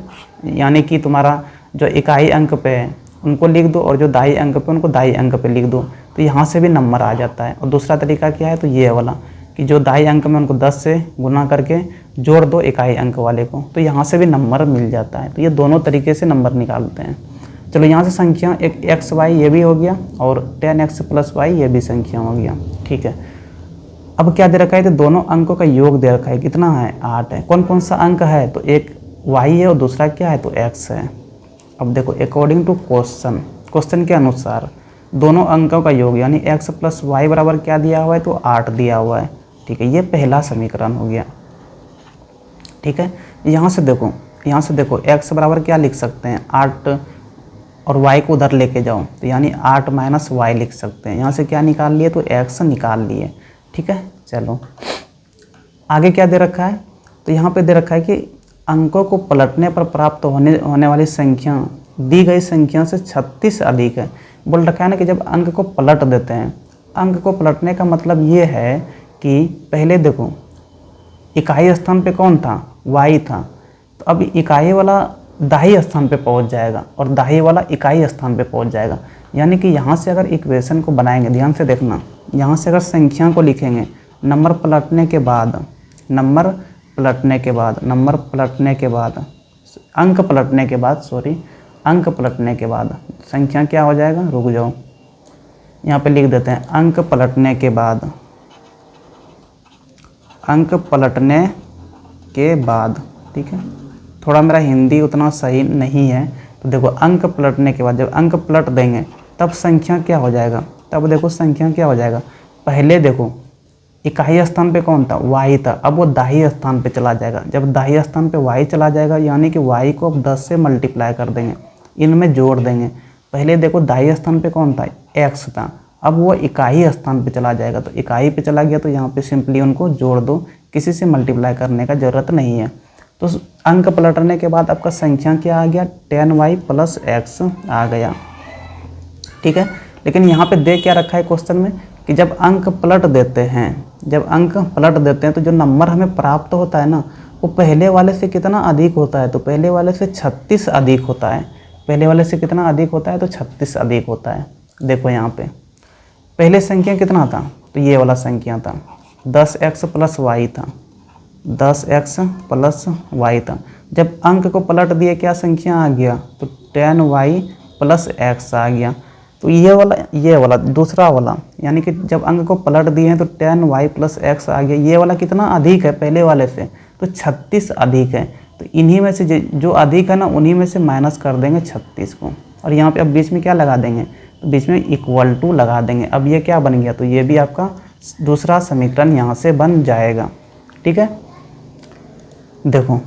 यानी कि तुम्हारा जो इकाई अंक पे है उनको लिख दो और जो दाई अंक पे उनको दाई अंक पे लिख दो, तो यहाँ से भी नंबर आ जाता है। और दूसरा तरीका क्या है तो ये वाला कि जो दाई अंक में उनको 10 से गुना करके जोड़ दो इकाई अंक वाले को, तो यहाँ से भी नंबर मिल जाता है। तो ये दोनों तरीके से नंबर निकालते हैं। चलो यहाँ से संख्या एक एक्स वाई ये भी हो गया और 10x + y ये भी संख्या हो गया। ठीक है, अब क्या दे रखा है, तो दोनों अंकों का योग दे रखा है, कितना है 8 है। कौन कौन सा अंक है, तो एक y है और दूसरा क्या है, तो x है। अब देखो अकॉर्डिंग टू क्वेश्चन के अनुसार दोनों अंकों का योग यानी x + y बराबर क्या दिया हुआ है, तो 8 दिया हुआ है। ठीक है, ये पहला समीकरण हो गया। ठीक है, यहाँ से देखो x बराबर क्या लिख सकते हैं 8 और y को उधर लेके जाओ तो यानी 8 - y लिख सकते हैं। यहाँ से क्या निकाल लिए, तो x निकाल लिए। ठीक है, चलो आगे क्या दे रखा है, तो यहाँ पे दे रखा है कि अंकों को पलटने पर प्राप्त होने वाली संख्या दी गई संख्या से 36 अधिक है। बोल रखा है ना कि जब अंक को पलट देते हैं, अंक को पलटने का मतलब ये है कि पहले देखो इकाई स्थान पे कौन था, y था, तो अब इकाई वाला दाही स्थान पे पहुंच जाएगा और दाही वाला इकाई स्थान पे पहुंच जाएगा। यानी कि यहाँ से अगर इक्वेशन को बनाएंगे, ध्यान से देखना, यहाँ से अगर संख्या को लिखेंगे नंबर पलटने के बाद अंक पलटने के बाद संख्या क्या हो जाएगा, रुक जाओ यहाँ पे लिख देते हैं अंक पलटने के बाद। ठीक है, थोड़ा मेरा हिंदी उतना सही नहीं है, तो देखो अंक पलटने के बाद जब अंक पलट देंगे तब संख्या क्या हो जाएगा, पहले देखो इकाई स्थान पे कौन था, y था, अब वो दाही स्थान पे चला जाएगा। जब दाही स्थान पे y चला जाएगा यानी कि y को अब 10 से मल्टीप्लाई कर देंगे, इनमें जोड़ देंगे। पहले देखो दाही स्थान पे कौन था, x था, अब वो इकाई स्थान पे चला जाएगा, तो इकाई पे चला गया तो यहाँ पे सिंपली उनको जोड़ दो, किसी से मल्टीप्लाई करने का ज़रूरत नहीं है। तो अंक पलटने के बाद आपका संख्या क्या आ गया, 10y + x आ गया। ठीक है, लेकिन यहाँ पे दे क्या रखा है क्वेश्चन में कि जब अंक पलट देते हैं तो जो नंबर हमें प्राप्त होता है ना, वो पहले वाले से कितना अधिक होता है, तो पहले वाले से 36 अधिक होता है। पहले वाले से कितना अधिक होता है, तो 36 अधिक होता है। देखो यहाँ पे पहले संख्या कितना था, तो ये वाला संख्या था 10x + y था, 10x + y था। जब अंक को पलट दिए क्या संख्या आ गया, तो 10y + x आ गया। तो ये वाला दूसरा वाला यानी कि जब अंक को पलट दिए हैं तो 10y + x आ गया। ये वाला कितना अधिक है पहले वाले से, तो 36 अधिक है। तो इन्हीं में से जो अधिक है ना, उन्हीं में से माइनस कर देंगे 36 को, और यहाँ पे अब बीच में क्या लगा देंगे, तो बीच में = लगा देंगे। अब ये क्या बन गया, तो ये भी आपका दूसरा समीकरण यहाँ से बन जाएगा। ठीक है, देखो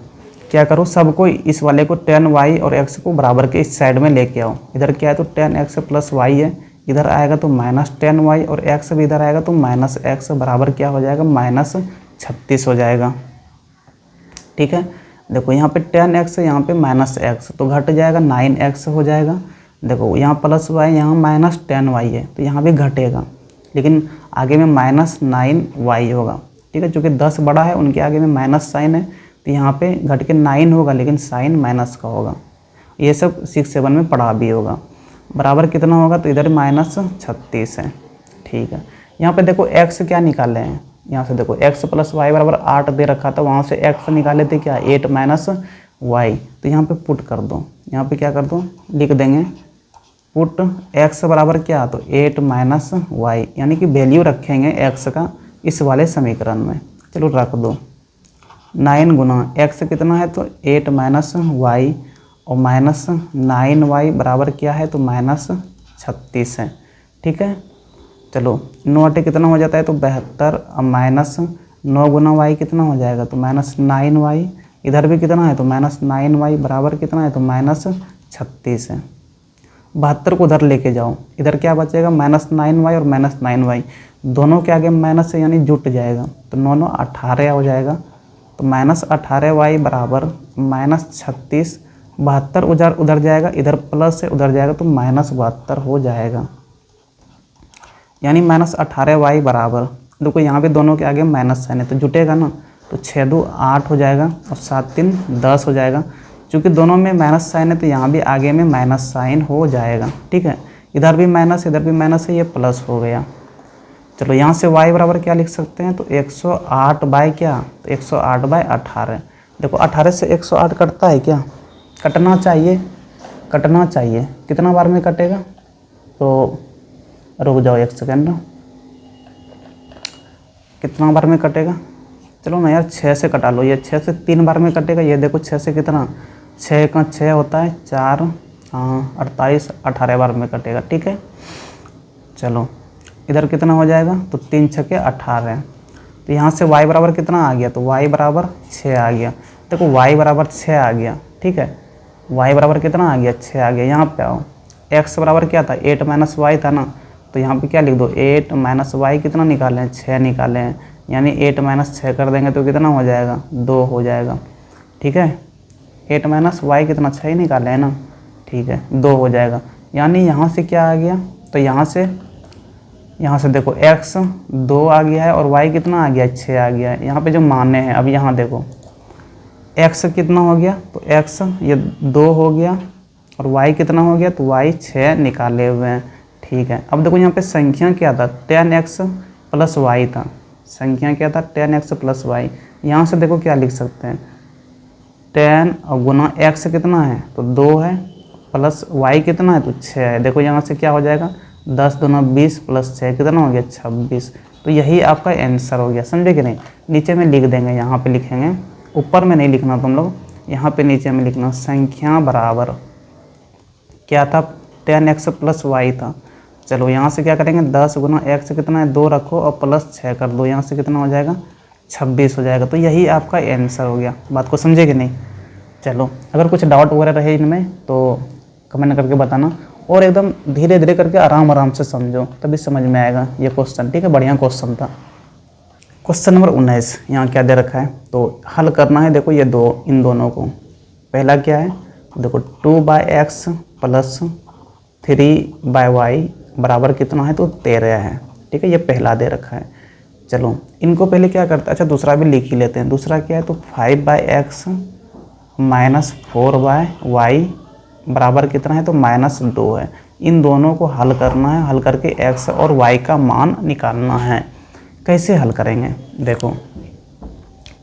क्या करो, सबको इस वाले को 10y और x को बराबर के इस साइड में लेके आओ। इधर क्या है, तो 10x + y है, इधर आएगा तो -10y और x भी इधर आएगा तो -x बराबर क्या हो जाएगा, -36 हो जाएगा। ठीक है, देखो यहाँ पे 10x है, यहाँ पे -x, तो घट जाएगा 9x हो जाएगा। देखो यहाँ +y, यहाँ -10y है, तो यहाँ भी घटेगा, लेकिन आगे में -9y होगा। ठीक है, चूँकि 10 बड़ा है, उनके आगे में माइनस साइन है, तो यहाँ पे घट के 9 होगा, लेकिन साइन माइनस का होगा। ये सब 6-7 में पढ़ा भी होगा। बराबर कितना होगा, तो इधर -36 है। ठीक है, यहाँ पे देखो x क्या निकाले हैं, यहाँ से देखो x + y = 8 दे रखा था, वहाँ से x निकाले थे क्या, 8 - y। तो यहाँ पे पुट कर दो, यहाँ पे क्या कर दो, लिख देंगे पुट x बराबर क्या, तो 8 - y, यानी कि वैल्यू रखेंगे x का इस वाले समीकरण में। चलो रख दो, 9 × x कितना है, तो 8 - y और -9y बराबर क्या है, तो -36 है। ठीक है, चलो 9 × कितना हो जाता है, तो 72, और -9 × y कितना हो जाएगा, तो -9y। इधर भी कितना है, तो -9y बराबर कितना है, तो -36 है। 72 को उधर लेके जाओ, इधर क्या बचेगा, -9y और -9y, दोनों के आगे माइनस है यानी जुट जाएगा, तो 9 9 18 हो जाएगा। तो -18y बराबर -36, 72 उधर जाएगा, इधर प्लस से उधर जाएगा, तो -72 हो जाएगा। यानी -18y बराबर, देखो यहाँ पे दोनों के आगे माइनस साइन है, तो जुटेगा ना, तो 6 2 8 हो जाएगा और 7 3 10 हो जाएगा। चूँकि दोनों में माइनस साइन है, तो यहाँ भी आगे में माइनस साइन हो जाएगा। ठीक है, इधर भी माइनस, इधर भी माइनस है, ये प्लस हो गया। चलो यहाँ से y बराबर क्या लिख सकते हैं, तो 108 बाई क्या, तो 108 बाई 18। देखो 18 से 108 कटता है क्या, कटना चाहिए, कटना चाहिए, कितना बार में कटेगा? तो रुक जाओ एक सेकेंड, कितना बार में कटेगा? चलो ना यार 6 से कटा लो, ये 6 से 3 बार में कटेगा। ये देखो 6 से कितना, 6 का 6 होता है 4, हाँ 48, 18 बार में कटेगा। ठीक है, चलो इधर कितना हो जाएगा? तो 3 छक्के 18। तो यहाँ से y बराबर कितना आ गया? तो y बराबर 6 आ गया। देखो y बराबर 6 आ गया। ठीक है, y बराबर कितना आ गया? 6 आ गया। यहाँ पे आओ, x बराबर क्या था? 8 माइनस वाई था ना, तो यहाँ पे क्या लिख दो? 8 माइनस वाई कितना निकाले हैं? 6 निकाले हैं, यानी 8 माइनस 6 कर देंगे तो कितना हो जाएगा? 2 हो जाएगा। ठीक है, 8 माइनस वाई कितना? 6 ही निकाले हैं ना। ठीक है, 2 हो जाएगा। यानी यहाँ से क्या आ गया? तो यहाँ से देखो x 2 आ गया है और y कितना आ गया? 6 आ गया है। यहाँ पे जो माने हैं, अब यहाँ देखो x कितना हो गया? तो x ये 2 हो गया और y कितना हो गया? तो y 6 निकाले हुए हैं। ठीक है, अब देखो यहाँ पे संख्या क्या था? 10x प्लस वाई था। संख्या क्या था? 10x plus Y. यहाँ से देखो क्या लिख सकते हैं? 10 और गुना x कितना है? तो 2 है, प्लस y कितना है? तो 6 है। देखो यहाँ से क्या हो जाएगा? 10 दूना 20 प्लस 6 कितना हो गया? 26। तो यही आपका आंसर हो गया। समझे कि नहीं? नीचे में लिख देंगे, यहाँ पे लिखेंगे, ऊपर में नहीं लिखना तुम लोग, यहाँ पे नीचे में लिखना संख्या बराबर क्या था? 10x प्लस वाई था। चलो यहाँ से क्या करेंगे? 10 गुना x कितना है? 2 रखो और प्लस 6 कर दो, यहाँ से कितना हो जाएगा? 26 हो जाएगा। तो यही आपका आंसर हो गया। बात को समझे कि नहीं? चलो, अगर कुछ डाउट वगैरह रहे इनमें तो कमेंट करके बताना, और एकदम धीरे धीरे करके आराम से समझो, तभी समझ में आएगा ये क्वेश्चन। ठीक है, बढ़िया क्वेश्चन था। क्वेश्चन नंबर 19 यहाँ क्या दे रखा है? तो हल करना है। देखो ये इन दोनों को, पहला क्या है? देखो 2/x प्लस 3/y बराबर कितना है? तो 13 है। ठीक है, ये पहला दे रखा है। चलो इनको पहले क्या करते हैं? अच्छा दूसरा भी लिख ही लेते हैं। दूसरा क्या है? तो 5/x माइनस 4/y बराबर कितना है? तो -2 है। इन दोनों को हल करना है, हल करके x और y का मान निकालना है। कैसे हल करेंगे? देखो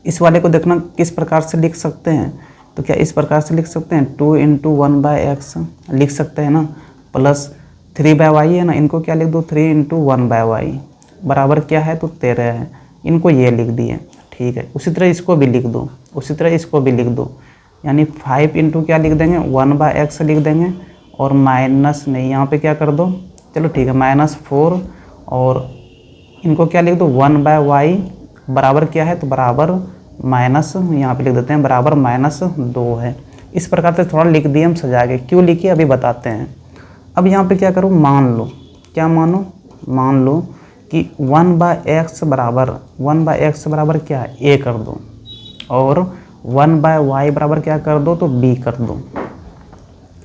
इस वाले को देखना किस प्रकार से लिख सकते हैं। तो क्या इस प्रकार से लिख सकते हैं? 2 × 1/x लिख सकते हैं ना, प्लस 3/y है ना, इनको क्या लिख दो? 3 × 1/y बराबर क्या है? तो 13 है। इनको ये लिख दिए। ठीक है, उसी तरह इसको भी लिख दो, उसी तरह इसको भी लिख दो, यानी 5 × क्या लिख देंगे? 1/x लिख देंगे, और माइनस नहीं, यहाँ पे क्या कर दो? चलो ठीक है, -4, और इनको क्या लिख दो? 1/y बराबर क्या है? तो बराबर माइनस, यहाँ पे लिख देते हैं बराबर -2 है। इस प्रकार से थोड़ा लिख दिए हम सजा के। क्यों लिखिए अभी बताते हैं। अब यहाँ पे क्या करो? मान लो, क्या मानो? मान लो कि 1/x बराबर क्या है? a कर दो, और 1/y बराबर क्या कर दो? तो b कर दो।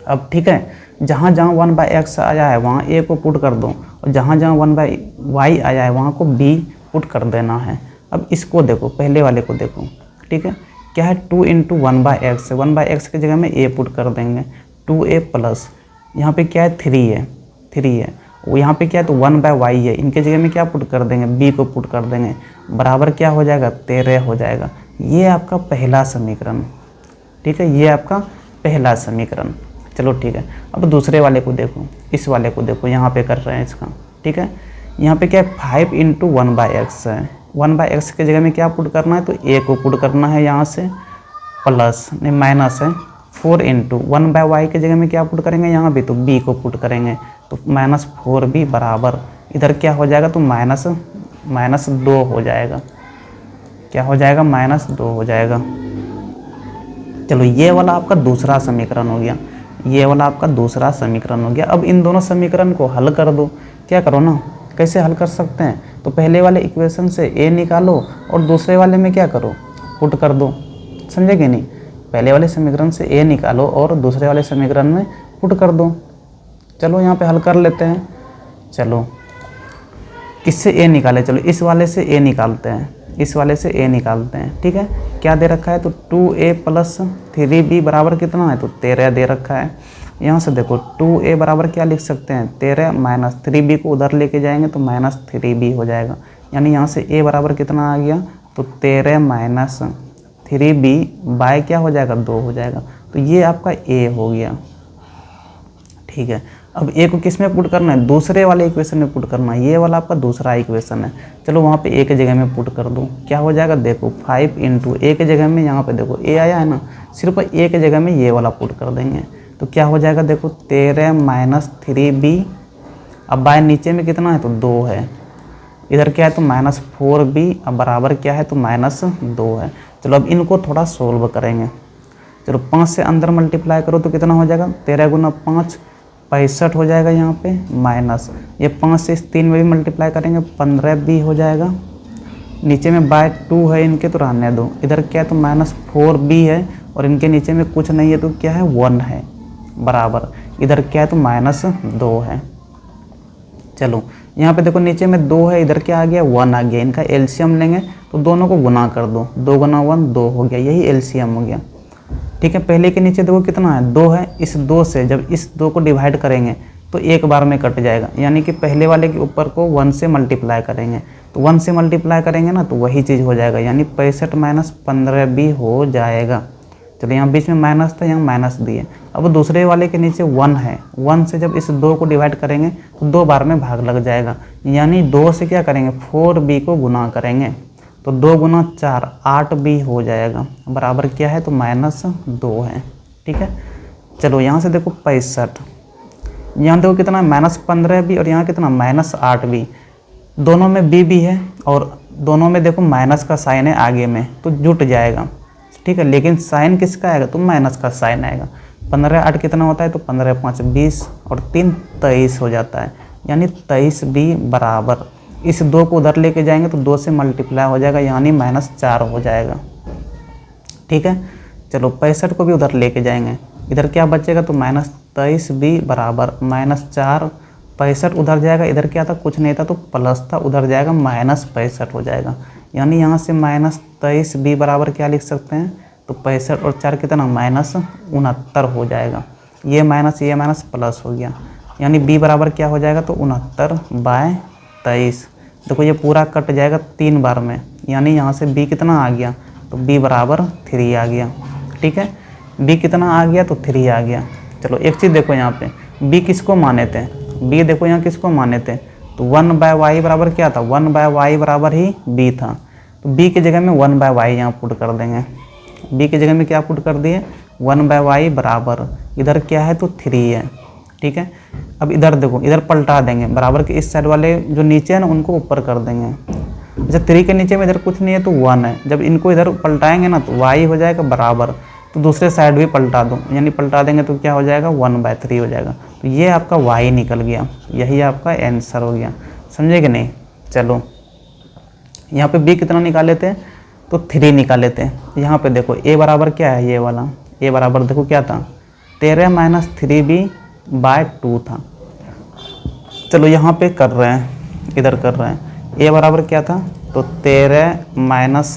अब ठीक है, जहाँ जहाँ 1/x आया है वहाँ a को पुट कर दो, और जहाँ जहाँ 1/y आया है वहाँ को b पुट कर देना है। अब इसको देखो, पहले वाले को देखो। ठीक है, क्या है? 2 × 1/x, 1/x की जगह में a पुट कर देंगे, 2a प्लस यहाँ पे क्या है? 3 है। वो यहाँ पे क्या है? तो 1/y है, इनके जगह में क्या पुट कर देंगे? b को पुट कर देंगे, बराबर क्या हो जाएगा? 13 हो जाएगा। ये आपका पहला समीकरण। ठीक है, ये आपका पहला समीकरण। चलो ठीक है, अब दूसरे वाले को देखो, इस वाले को देखो, यहाँ पे कर रहे हैं इसका। ठीक है, यहाँ पे क्या है? 5 × 1/x है। 1/x के जगह में क्या पुट करना है? तो a को पुट करना है, यहाँ से प्लस नहीं माइनस है। 4 × 1/y के जगह में क्या पुट करेंगे? यहाँ भी तो b को पुट करेंगे, तो -4b बराबर इधर क्या हो जाएगा? तो -2 हो जाएगा। क्या हो जाएगा? -2 हो जाएगा। चलो ये वाला आपका दूसरा समीकरण हो गया, ये वाला आपका दूसरा समीकरण हो गया। अब इन दोनों समीकरण को हल कर दो। क्या करो ना, कैसे हल कर सकते हैं? तो पहले वाले इक्वेशन से a निकालो और दूसरे वाले में क्या करो? पुट कर दो। समझे कि नहीं? पहले वाले समीकरण से a निकालो और दूसरे वाले समीकरण में पुट कर दो। चलो यहाँ पे हल कर लेते हैं। चलो किससे a निकाले? चलो इस वाले से a निकालते हैं, इस वाले से a निकालते हैं। ठीक है, क्या दे रखा है? तो 2a प्लस 3b बराबर कितना है? तो 13 दे रखा है। यहाँ से देखो 2a बराबर क्या लिख सकते हैं? 13 माइनस 3b को उधर लेके जाएंगे तो -3b हो जाएगा, यानी यहाँ से a बराबर कितना आ गया? तो 13 माइनस 3b बाय क्या हो जाएगा? 2 हो जाएगा। तो ये आपका a हो गया। ठीक है, अब ए को किस में पुट करना है, दूसरे वाले इक्वेशन में पुट करना है। ये वाला आपका दूसरा इक्वेशन है। चलो वहाँ पे ए के जगह में पुट कर दो, क्या हो जाएगा देखो 5 इंटू ए के जगह में यहाँ पे देखो ए आया है ना, सिर्फ ए के जगह में ये वाला पुट कर देंगे तो क्या हो जाएगा देखो 13 माइनस 3b। अब बाय नीचे में कितना है तो 2 है, इधर क्या है तो माइनस 4b, अब बराबर क्या है तो माइनस 2 है। चलो अब इनको थोड़ा सोल्व करेंगे। चलो 5 से अंदर मल्टीप्लाई करो तो कितना हो जाएगा 13 गुना 5 65 हो जाएगा यहाँ पे, माइनस ये 5 से इस 3 में भी मल्टीप्लाई करेंगे 15b हो जाएगा। नीचे में बाय 2 है इनके तो रहने दो, इधर क्या है तो माइनस 4b है और इनके नीचे में कुछ नहीं है तो क्या है 1 है, बराबर इधर क्या है तो माइनस 2 है। चलो यहाँ पे देखो नीचे में 2 है, इधर क्या आ गया 1 आ गया। इनका एलसीएम लेंगे तो दोनों को गुना कर दो, 2 गुना 1 2 हो गया, यही एलसीएम हो गया। ठीक है, पहले के नीचे देखो कितना है 2 है, इस 2 से जब इस 2 को डिवाइड करेंगे तो एक बार में कट जाएगा, यानी कि पहले वाले के ऊपर को 1 से मल्टीप्लाई करेंगे तो 1 से मल्टीप्लाई करेंगे ना तो वही चीज़ हो जाएगा, यानी 65 माइनस 15b हो जाएगा। चलो यहाँ बीच में माइनस था, यहाँ माइनस दिए। अब दूसरे वाले के नीचे 1 है, 1 से जब इस 2 को डिवाइड करेंगे तो 2 बार में भाग लग जाएगा, यानी 2 से क्या करेंगे 4b को गुना करेंगे तो 2 गुना 4 8b हो जाएगा, बराबर क्या है तो माइनस 2 है। ठीक है, चलो यहाँ से देखो 65, यहाँ देखो कितना माइनस 15b और यहाँ कितना माइनस 8b, दोनों में b भी है और दोनों में देखो माइनस का साइन है आगे में तो जुट जाएगा। ठीक है, लेकिन साइन किसका आएगा तो माइनस का साइन आएगा। 15 8 कितना होता है तो 15 5 20 और 3 23 हो जाता है, यानी 23b बराबर इस 2 को उधर लेके जाएंगे तो 2 से मल्टीप्लाई हो जाएगा, यानी माइनस 4 हो जाएगा। ठीक है, चलो 65 को भी उधर लेके जाएंगे, इधर क्या बचेगा तो माइनस 23b बराबर माइनस 4, 65 उधर जाएगा, इधर क्या था कुछ नहीं था तो प्लस था, उधर जाएगा माइनस 65 हो जाएगा, यानी यहाँ से माइनस 23b बराबर क्या लिख सकते हैं तो 65 और 4 कितना माइनस 69 हो जाएगा। ये माइनस प्लस हो गया, यानी b बराबर क्या हो जाएगा तो 69/23। देखो ये पूरा कट जाएगा 3 बार में, यानी यहाँ से b कितना आ गया तो b बराबर 3 आ गया। ठीक है, b कितना आ गया तो 3 आ गया। चलो एक चीज़ देखो यहाँ पे b किसको माने थे, b देखो यहाँ किसको माने थे तो 1/y बराबर क्या था 1/y बराबर ही b था, तो b की जगह में 1/y यहाँ पुट कर देंगे। b की जगह में क्या पुट कर दिए 1/y बराबर इधर क्या है तो 3 है। ठीक है, अब इधर देखो इधर पलटा देंगे, बराबर के इस साइड वाले जो नीचे है ना उनको ऊपर कर देंगे। जैसे 3 के नीचे में इधर कुछ नहीं है तो 1 है, जब इनको इधर पलटाएंगे ना तो y हो जाएगा बराबर, तो दूसरे साइड भी पलटा दो, यानी पलटा देंगे तो क्या हो जाएगा 1/3 हो जाएगा। तो ये आपका y निकल गया, यही आपका आंसर हो गया। समझे कि नहीं। चलो यहाँ पे b कितना निकाले थे तो 3 निकाले थे। यहाँ पे देखो a बराबर क्या है, ये वाला a बराबर देखो क्या था 13 माइनस 3b/2 था। चलो यहाँ पे कर रहे हैं, इधर कर रहे हैं, a बराबर क्या था तो 13 माइनस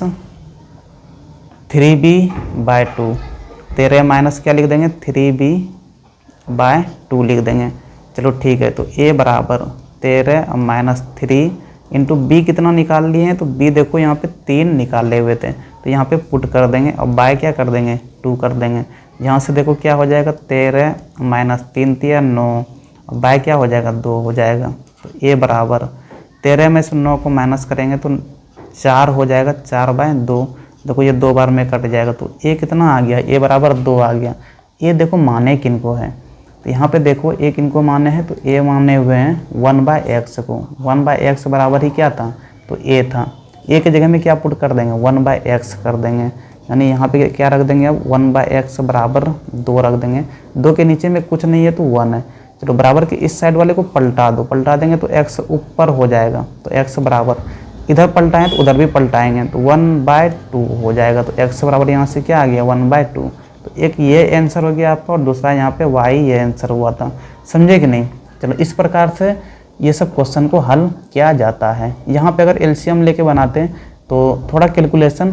3b/2, 13 माइनस क्या लिख देंगे 3b/2 लिख देंगे। चलो ठीक है, तो a बराबर 13 माइनस 3 इंटू बी कितना निकाल लिए हैं तो b देखो यहाँ पे 3 निकाले हुए थे तो यहाँ पे पुट कर देंगे और बाय क्या कर देंगे 2 कर देंगे। यहाँ से देखो क्या हो जाएगा 13 माइनस 3 3 9 और बाय क्या हो जाएगा 2 हो जाएगा। तो a बराबर 13 में से 9 को माइनस करेंगे तो 4 हो जाएगा, 4/2। देखो ये 2 बार में कट जाएगा तो a कितना आ गया a बराबर 2 आ गया। a देखो माने किनको है तो यहाँ पे देखो a किनको माने हैं तो a माने हुए हैं 1/x को, 1/x बराबर ही क्या था तो a था। a के जगह में क्या पुट कर देंगे 1/x कर देंगे, यानी यहाँ पे क्या रख देंगे अब 1/x बराबर 2 रख देंगे। 2 के नीचे में कुछ नहीं है तो 1 है। चलो बराबर के इस साइड वाले को पलटा दो, पलटा देंगे तो x ऊपर हो जाएगा तो x बराबर इधर पलटाएं तो उधर भी पलटाएंगे तो 1/2 हो जाएगा। तो x बराबर यहाँ से क्या आ गया 1/2। तो एक ये आंसर हो गया आपका और दूसरा यहाँ पे y ये आंसर हुआ था। समझे कि नहीं। चलो इस प्रकार से ये सब क्वेश्चन को हल किया जाता है। यहाँ पे अगर एलसीएम लेके बनाते हैं तो थोड़ा कैलकुलेशन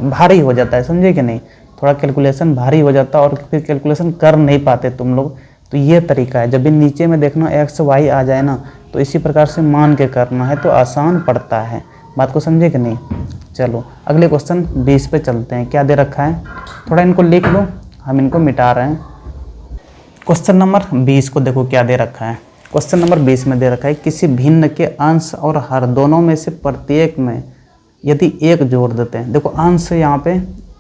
भारी हो जाता है। समझे कि नहीं, थोड़ा कैलकुलेशन भारी हो जाता है और फिर कैलकुलेशन कर नहीं पाते तुम लोग। तो ये तरीका है, जब भी नीचे में देखना x y आ जाए ना तो इसी प्रकार से मान के करना है तो आसान पड़ता है। बात को समझे कि नहीं। चलो अगले क्वेश्चन 20 पे चलते हैं। क्या दे रखा है, थोड़ा इनको लिख लो, हम इनको मिटा रहे हैं। क्वेश्चन नंबर 20 को देखो क्या दे रखा है। क्वेश्चन नंबर 20 में दे रखा है किसी भिन्न के अंश और हर दोनों में से प्रत्येक में यदि एक जोड़ देते हैं। देखो अंश यहाँ पे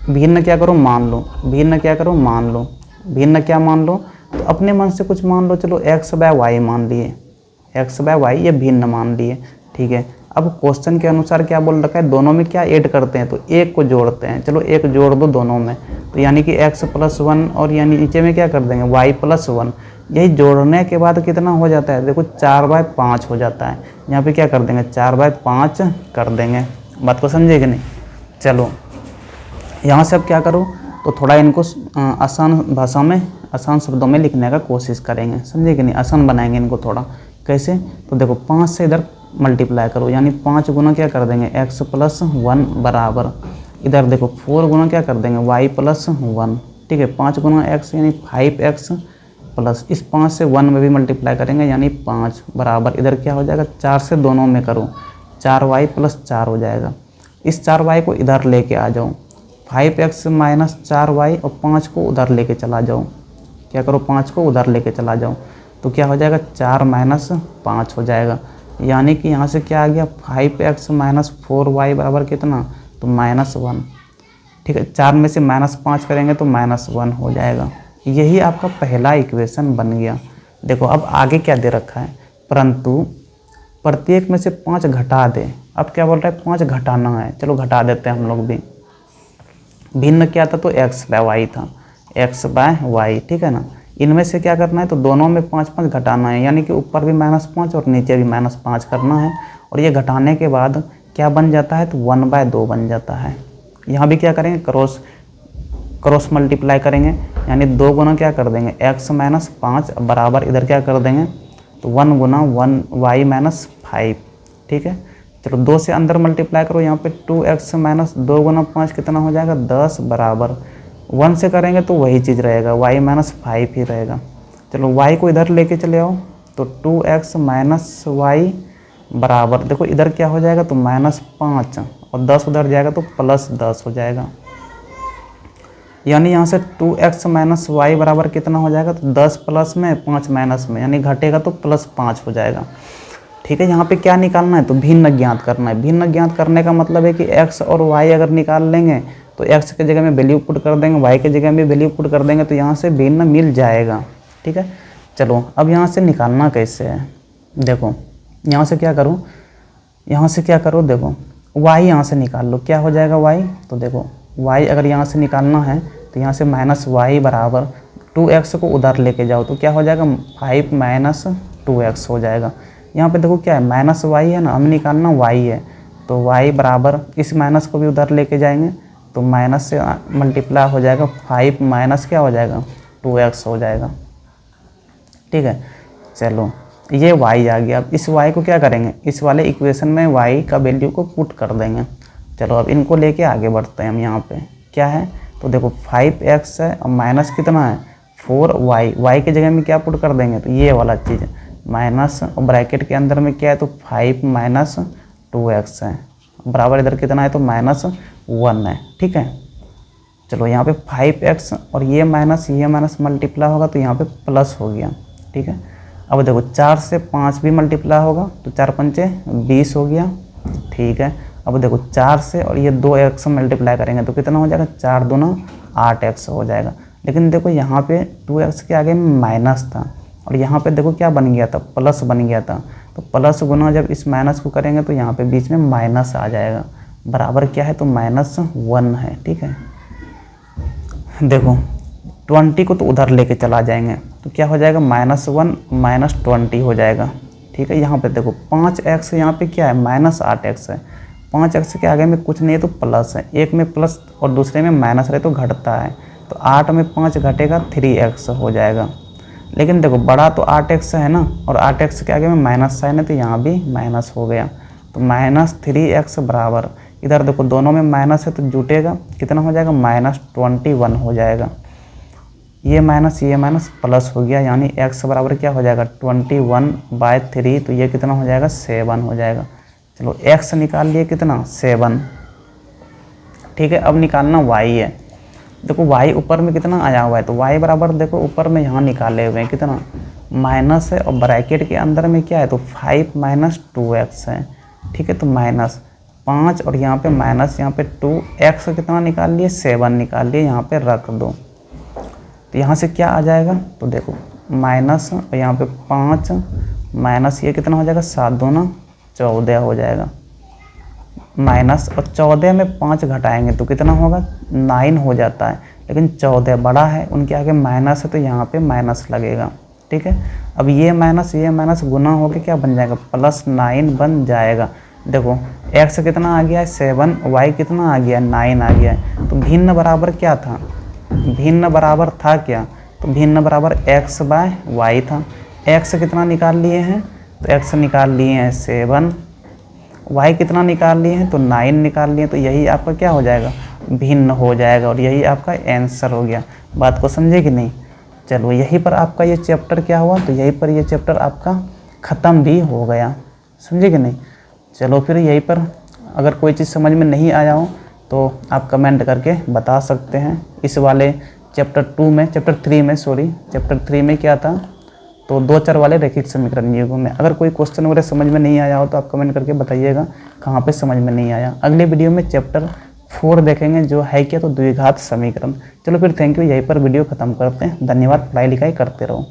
भिन्न क्या करो मान लो, भिन्न क्या करो मान लो, भिन्न क्या मान लो, तो अपने मन से कुछ मान लो। चलो x बाय वाई मान लिए, x बाय वाई ये भिन्न मान लिए, ठीक है। अब क्वेश्चन के अनुसार क्या बोल रखा है, दोनों में क्या ऐड करते हैं, तो एक को जोड़ते हैं। चलो एक जोड़ दो दोनों में, तो यानी कि x + 1 और यानी नीचे में क्या कर देंगे y + 1। यही जोड़ने के बाद कितना हो जाता है, देखो 4/5 हो जाता है। यहाँ पे क्या कर देंगे 4/5 कर देंगे। बात को समझे कि नहीं। चलो यहाँ से अब क्या करो, तो थोड़ा इनको आसान भाषा में आसान शब्दों में लिखने का कोशिश करेंगे, समझे कि नहीं। आसान बनाएंगे इनको थोड़ा। कैसे, तो देखो 5 से इधर मल्टीप्लाई करो, यानी 5 गुना क्या कर देंगे x + 1 बराबर, इधर देखो 4 गुना क्या कर देंगे y + 1, ठीक है। 5 गुना x यानी 5x प्लस इस 5 से 1 में भी मल्टीप्लाई करेंगे यानी 5 बराबर, इधर क्या हो जाएगा 4 से दोनों में करो 4y + 4 हो जाएगा। इस 4y को इधर लेके आ जाओ, 5x - 4y और 5 को उधर लेके चला जाओ। क्या करो 5 को उधर लेके चला जाओ, तो क्या हो जाएगा 4 - 5 हो जाएगा। यानी कि यहाँ से क्या आ गया 5x - 4y बराबर कितना, तो -1, ठीक है। 4 में से -5 करेंगे तो -1 हो जाएगा। यही आपका पहला इक्वेशन बन गया। देखो अब आगे क्या दे रखा है, परंतु प्रत्येक में से 5 घटा दे। अब क्या बोल रहा है 5 घटाना है, चलो घटा देते हैं हम लोग भी। भिन्न क्या था, तो x बाय वाई था, x बाय वाई, ठीक है ना। इनमें से क्या करना है, तो दोनों में 5 घटाना है, यानी कि ऊपर भी -5 और नीचे भी -5 करना है। और ये घटाने के बाद क्या बन जाता है, तो 1/2 बन जाता है। यहाँ भी क्या करेंगे क्रॉस मल्टीप्लाई करेंगे, यानी 2 गुना क्या कर देंगे x - 5 बराबर, इधर क्या कर देंगे तो 1 गुना 1 y - 5, ठीक है। चलो 2 से अंदर मल्टीप्लाई करो, यहाँ पे 2x - 2 गुना 5 कितना हो जाएगा 10 बराबर, 1 से करेंगे तो वही चीज़ रहेगा y - 5 ही रहेगा। चलो y को इधर लेके चले आओ, तो 2x - y बराबर, देखो इधर क्या हो जाएगा तो -5 और 10 उधर जाएगा तो +10 हो जाएगा। यानी यहाँ से 2x - y बराबर कितना हो जाएगा, तो 10 प्लस में 5 माइनस में, यानी घटेगा तो +5 हो जाएगा, ठीक है। यहाँ पे क्या निकालना है, तो भिन्न ज्ञात करना है। भिन्न ज्ञात करने का मतलब है कि x और y अगर निकाल लेंगे तो x के जगह में वैल्यू पुट कर देंगे, y के जगह में वैल्यू पुट कर देंगे, तो यहाँ से भिन्न मिल जाएगा, ठीक है। चलो अब यहाँ से निकालना कैसे है, देखो यहाँ से क्या करो, यहाँ से क्या करो, देखो y यहाँ से निकाल लो, क्या हो जाएगा y, तो देखो y अगर यहाँ से निकालना है तो यहाँ से -y बराबर 2x को उधर लेके जाओ, तो क्या हो जाएगा 5 - 2x हो जाएगा। यहाँ पे देखो क्या है -y है ना, हमें निकालना y है, तो y बराबर इस माइनस को भी उधर लेके जाएंगे, तो माइनस से मल्टीप्लाई हो जाएगा 5 माइनस क्या हो जाएगा 2x हो जाएगा, ठीक है। चलो ये y आ गया। अब इस y को क्या करेंगे, इस वाले इक्वेशन में y का वैल्यू को पुट कर देंगे। चलो अब इनको लेके आगे बढ़ते हैं हम। यहाँ पे क्या है, तो देखो 5x है और माइनस कितना है 4y, y के जगह में क्या पुट कर देंगे, तो ये वाला चीज़ माइनस और ब्रैकेट के अंदर में क्या है, तो 5 - 2x है बराबर, इधर कितना है तो -1 है, ठीक है। चलो यहाँ पे 5x और ये माइनस मल्टीप्लाई होगा तो यहाँ पे प्लस हो गया, ठीक है। अब देखो 4 से 5 भी मल्टीप्लाई होगा तो 4 पंचे 20 हो गया, ठीक है। अब देखो 4 से और ये 2x मल्टीप्लाई करेंगे तो कितना हो जाएगा 4 दूना 8x हो जाएगा। लेकिन देखो यहाँ पे 2x के आगे में माइनस था और यहाँ पे देखो क्या बन गया था, प्लस बन गया था। तो प्लस गुना जब इस माइनस को करेंगे तो यहाँ पे बीच में माइनस आ जाएगा, बराबर क्या है तो -1 है, ठीक है। देखो 20 को तो उधर लेके चला जाएंगे तो क्या हो जाएगा -1 - 20 हो जाएगा, ठीक है। यहाँ पे देखो 5x यहाँ पे क्या है -8x है, 5x के आगे में कुछ नहीं है तो प्लस है, एक में प्लस और दूसरे में माइनस रहे तो घटता है, तो 8 में 5 घटेगा 3x हो जाएगा। लेकिन देखो बड़ा तो 8x है ना, और 8x के आगे में माइनस साइन है तो यहाँ भी माइनस हो गया, तो -3x बराबर, इधर देखो दोनों में माइनस है तो जुटेगा, कितना हो जाएगा -21 हो जाएगा। ये माइनस प्लस हो गया, यानी x बराबर क्या हो जाएगा 21/3, तो ये कितना हो जाएगा 7 हो जाएगा। चलो x निकाल लिए कितना 7, ठीक है। अब निकालना y है, देखो y ऊपर में कितना आया हुआ है, तो y बराबर देखो ऊपर में यहाँ निकाले हुए हैं कितना माइनस है, और ब्रैकेट के अंदर में क्या है तो 5 माइनस 2x है, ठीक है। तो माइनस 5 और यहाँ पे माइनस यहाँ पे 2x कितना निकाल लिए 7 निकाल लिए, यहाँ पे रख दो। तो यहाँ से क्या आ जाएगा तो देखो माइनस और यहाँ पे 5 माइनस ये कितना हो जाएगा 7 दूना 14 हो जाएगा, माइनस और 14 में 5 घटाएंगे तो कितना होगा 9 हो जाता है, लेकिन 14 बड़ा है उनके आगे माइनस है तो यहाँ पे माइनस लगेगा, ठीक है। अब ये माइनस गुना होकर क्या बन जाएगा +9 बन जाएगा। देखो x कितना आ गया है 7, y कितना आ गया है 9 आ गया है। तो भिन्न बराबर क्या था, भिन्न बराबर था क्या, तो भिन्न बराबर x बाय y था। x कितना निकाल लिए हैं तो x निकाल लिए हैं 7, y कितना निकाल लिए हैं तो 9 निकाल लिए, तो यही आपका क्या हो जाएगा भिन्न हो जाएगा, और यही आपका आंसर हो गया। बात को समझे कि नहीं। चलो यहीं पर आपका ये चैप्टर क्या हुआ, तो यहीं पर ये चैप्टर आपका ख़त्म भी हो गया, समझे कि नहीं। चलो फिर यहीं पर अगर कोई चीज़ समझ में नहीं आया हो तो आप कमेंट करके बता सकते हैं। इस वाले चैप्टर 3 में क्या था तो 2 चर वाले रैखिक समीकरण युग्म में अगर कोई क्वेश्चन वगैरह समझ में नहीं आया हो तो आप कमेंट करके बताइएगा कहाँ पे समझ में नहीं आया। अगले वीडियो में चैप्टर 4 देखेंगे जो है क्या तो द्विघात समीकरण। चलो फिर थैंक यू, यहीं पर वीडियो ख़त्म करते हैं। धन्यवाद, पढ़ाई लिखाई करते रहो।